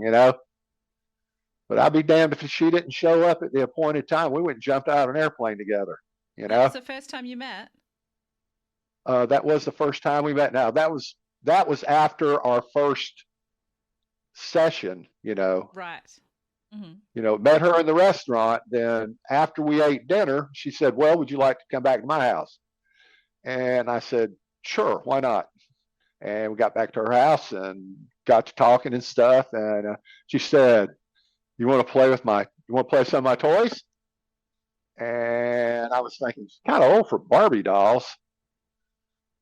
But I'd be damned if she didn't show up at the appointed time. We went and jumped out of an airplane together. You That was know, the first time you met? that was the first time we met. Now that was after our first session. Right. Mm-hmm. Met her in the restaurant. Then after we ate dinner, she said, "Well, would you like to come back to my house?" And I said, "Sure, why not?" And we got back to her house and got to talking and stuff. And she said, You want to play some of my toys?" And I was thinking, it's kind of old for Barbie dolls,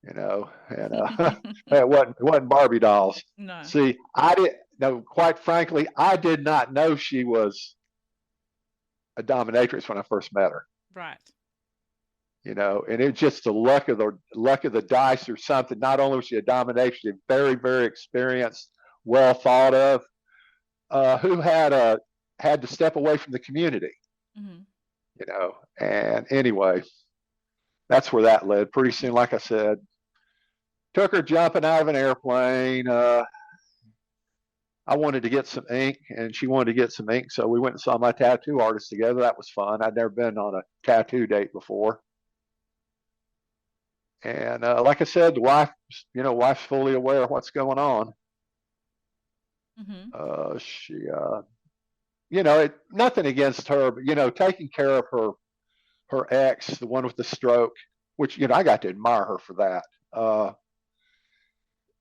and it wasn't Barbie dolls. No. See, I didn't. No, quite frankly, I did not know she was a dominatrix when I first met her. Right. And it's just the luck of the dice or something. Not only was she a dominatrix, she's very, very experienced, well thought of, who had to step away from the community. Mm-hmm. And anyway, that's where that led. Pretty soon, like I said, took her jumping out of an airplane. I wanted to get some ink, and she wanted to get some ink, so we went and saw my tattoo artist together. That was fun. I'd never been on a tattoo date before. And like I said, the wife's fully aware of what's going on. Mm-hmm. Nothing against her, but taking care of her ex, the one with the stroke, which I got to admire her for that.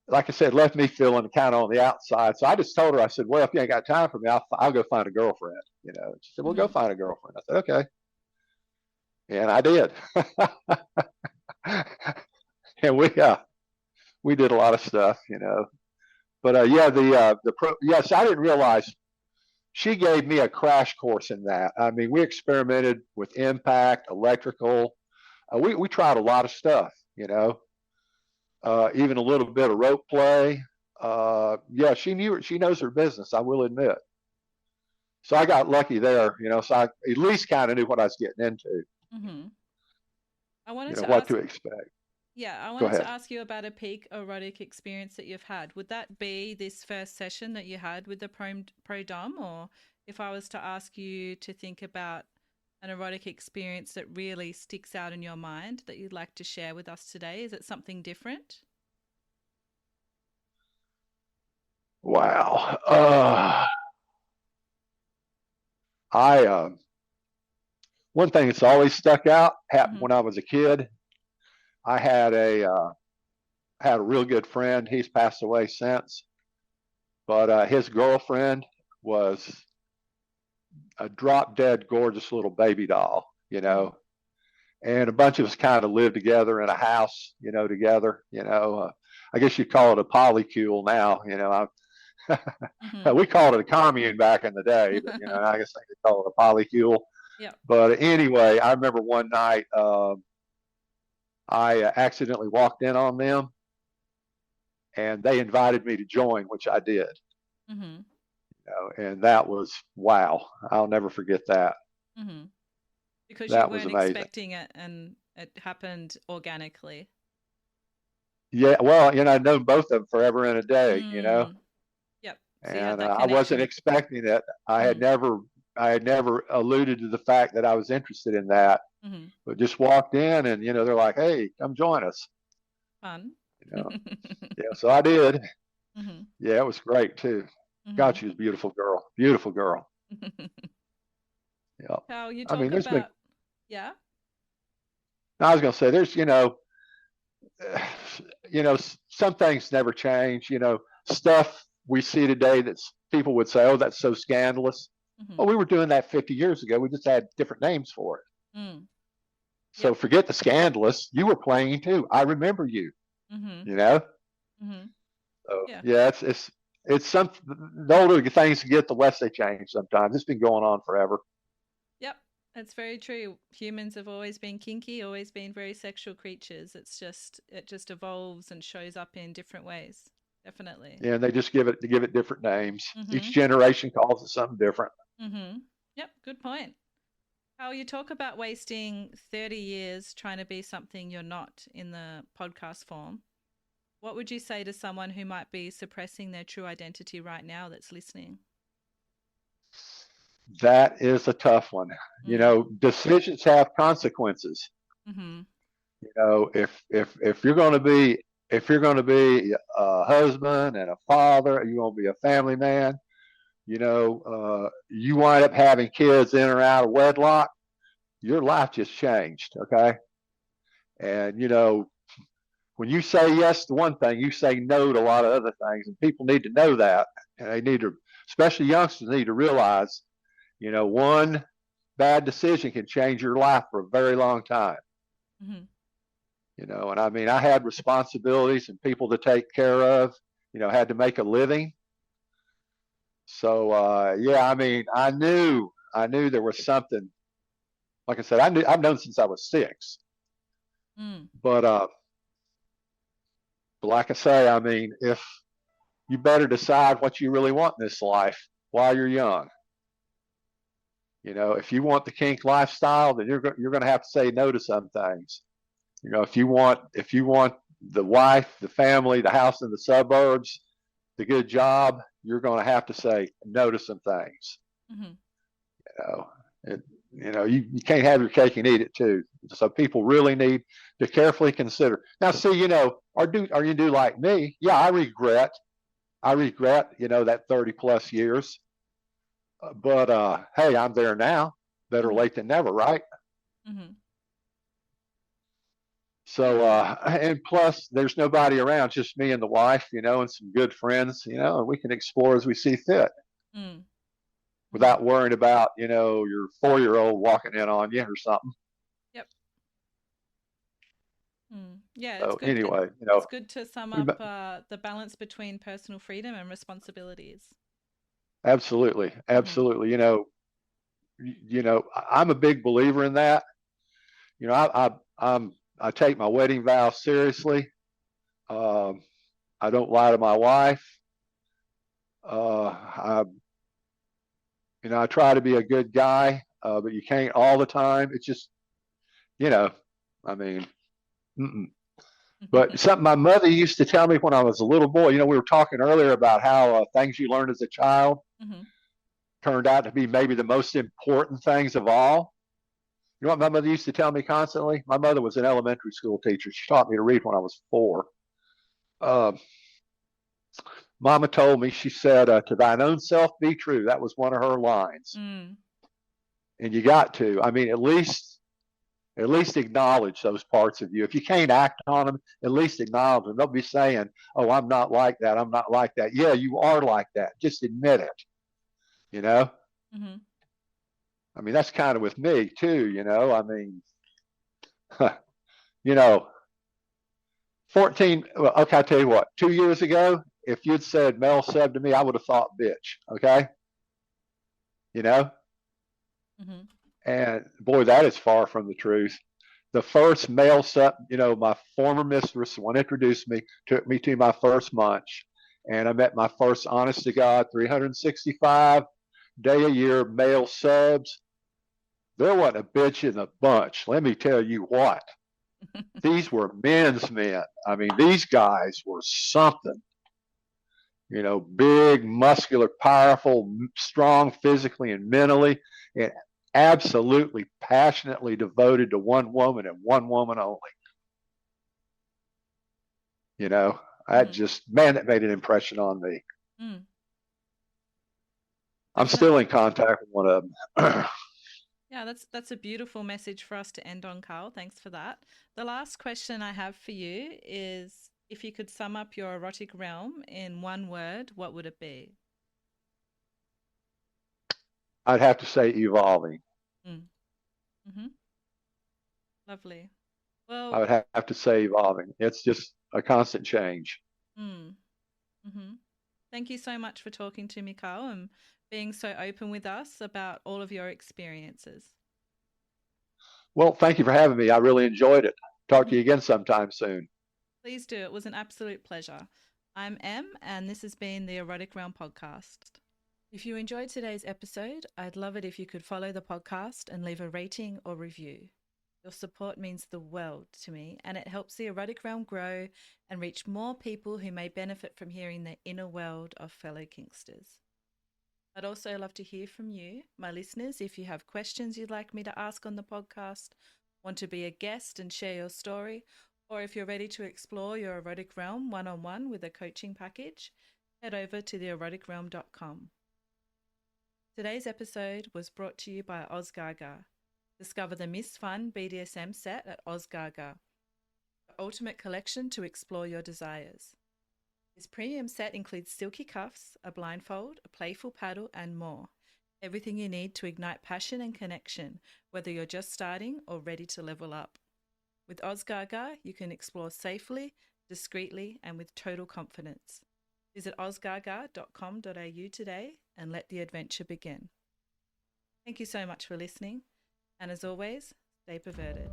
Like I said, left me feeling kind of on the outside. So I just told her, I said, "Well, if you ain't got time for me, I'll go find a girlfriend." She said, "Well, go Mm-hmm. find a girlfriend." I said, "Okay," and I did. And we did a lot of stuff. But yeah, yes, I didn't realize she gave me a crash course in that. I mean, we experimented with impact, electrical. We tried a lot of stuff. Even a little bit of rope play. Yeah, she knows her business. I will admit. So I got lucky there. So I at least kind of knew what I was getting into. Mm-hmm. I wanted to what ask, to expect. yeah, I Go wanted to ahead. ask you about a peak erotic experience that you've had. Would that be this first session that you had with the pro dom, or if I was to ask you to think about an erotic experience that really sticks out in your mind that you'd like to share with us today, is it something different? Wow. I one thing that's always stuck out happened Mm-hmm. when I was a kid. I had a real good friend. He's passed away since, but his girlfriend was a drop dead gorgeous little baby doll, Mm-hmm. and a bunch of us kind of lived together in a house, together. I guess you'd call it a polycule now. Mm-hmm. We called it a commune back in the day, but I guess they could call it a polycule. Yep. But anyway, I remember one night I accidentally walked in on them, and they invited me to join, which I did. Mm-hmm. And that was wow. I'll never forget that. Mm-hmm. Because you That was weren't amazing. expecting it and it happened organically. Yeah, well, I'd known both of them forever and a day. Mm. Yep. So you had And that I wasn't connection. expecting it. I had Mm-hmm. never, I had never alluded to the fact that I was interested in that, Mm-hmm. but just walked in, and they're like, "Hey, come join us." Fun. You know, yeah. So I did. Mm-hmm. Yeah, it was great too. God, Mm-hmm. she was a beautiful girl. Beautiful girl. Yeah. How you I mean, talk there's been. about, yeah. I was going to say, there's, some things never change. Stuff we see today that people would say, "Oh, that's so scandalous." Mm-hmm. Well, we were doing that 50 years ago. We just had different names for it. Mm. So Yep. forget the scandalous. You were playing too. I remember you. Mm-hmm. You know. Mm-hmm. So Yeah. yeah, it's some. The older things get, the less they change. Sometimes it's been going on forever. Yep. It's very true. Humans have always been kinky, always been very sexual creatures. It just evolves and shows up in different ways. Definitely. And they just give it different names. Mm-hmm. Each generation calls it something different. Mm-hmm. Yep. Good point. How you talk about wasting 30 years trying to be something you're not in the podcast form. What would you say to someone who might be suppressing their true identity right now that's listening? That is a tough one. Mm. Decisions have consequences. Mm-hmm. If you're going to be a husband and a father, you're going to be a family man. You wind up having kids in or out of wedlock. Your life just changed. Okay, and when you say yes to one thing, you say no to a lot of other things, and people need to know that, and they need to, especially youngsters, need to realize, one bad decision can change your life for a very long time. Mm-hmm. And I mean, I had responsibilities and people to take care of, had to make a living. So, yeah, I mean, I knew there was something. Like I said, I've known since I was 6, Mm. but, like I say, I mean, if you better decide what you really want in this life while you're young. If you want the kink lifestyle, then you're going to have to say no to some things. If you want the wife, the family, the house in the suburbs, the good job, you're going to have to say no to some things. Mm-hmm. You know, it, you can't have your cake and eat it too. So people really need to carefully consider. Now, see, are you do like me? Yeah, I regret, that 30 plus years. But hey, I'm there now. Better Mm-hmm. late than never, right? Mm-hmm. So, Yeah. and plus, there's nobody around, just me and the wife, and some good friends, and we can explore as we see fit Mm. Mm-hmm. without worrying about, your 4-year-old walking in on you or something. Yep. Mm. Yeah, it's So, good. anyway, It's good to sum we, up the balance between personal freedom and responsibilities. absolutely, Mm-hmm. absolutely. I'm a big believer in that. I take my wedding vow seriously. Um, I don't lie to my wife. I I try to be a good guy, but you can't all the time. It's just you know, I mean, mm-mm. But something my mother used to tell me when I was a little boy, we were talking earlier about how things you learned as a child Mm-hmm. turned out to be maybe the most important things of all. You know what my mother used to tell me constantly? My mother was an elementary school teacher. She taught me to read when I was 4. Uh, Mama told me, she said, to thine own self be true. That was one of her lines. Mm. And you got to, I mean, at least acknowledge those parts of you. If you can't act on them, at least acknowledge them. Don't be saying, "Oh, I'm not like that. I'm not like that." Yeah, you are like that. Just admit it. You know. Mm-hmm. I mean, that's kind of with me too. I mean, you know, 14. Well, okay, I tell you what. 2 years ago, if you'd said male sub to me, I would have thought bitch. Okay. You know. Mm-hmm. And boy, that is far from the truth. The first male sub, my former mistress, the one who introduced me, took me to my first munch. And I met my first honest to God 365 day a year male subs. There wasn't a bitch in the bunch. Let me tell you what. These were men's men. I mean, these guys were something. Big, muscular, powerful, strong physically and mentally, and absolutely passionately devoted to one woman and one woman only. You know, Mm-hmm. that made an impression on me. Mm. I'm Definitely. still in contact with one of them. Yeah, that's a beautiful message for us to end on, Karl. Thanks for that. The last question I have for you is if you could sum up your erotic realm in one word, what would it be? I'd have to say evolving. Mm. Mm-hmm. Lovely. I Well, would have to say evolving. It's just a constant change. mm. Mm-hmm. Thank you so much for talking to me, Karl, and being so open with us about all of your experiences. Well, thank you for having me. I really enjoyed it. Talk to you Mhm. again sometime soon. Please do. It was an absolute pleasure. I'm Em, and this has been the Erotic Realm podcast. If you enjoyed today's episode, I'd love it if you could follow the podcast and leave a rating or review. Your support means the world to me, and it helps the Erotic Realm grow and reach more people who may benefit from hearing the inner world of fellow Kinksters. I'd also love to hear from you, my listeners, if you have questions you'd like me to ask on the podcast, want to be a guest and share your story, or if you're ready to explore your erotic realm one-on-one with a coaching package, head over to theeroticrealm.com. Today's episode was brought to you by OzGaga. Discover the Miss Fun BDSM set at OzGaga, the ultimate collection to explore your desires. This premium set includes silky cuffs, a blindfold, a playful paddle, and more. Everything you need to ignite passion and connection, whether you're just starting or ready to level up. With OzGaga, you can explore safely, discreetly, and with total confidence. Visit ozgaga.com.au today and let the adventure begin. Thank you so much for listening, and as always, stay perverted.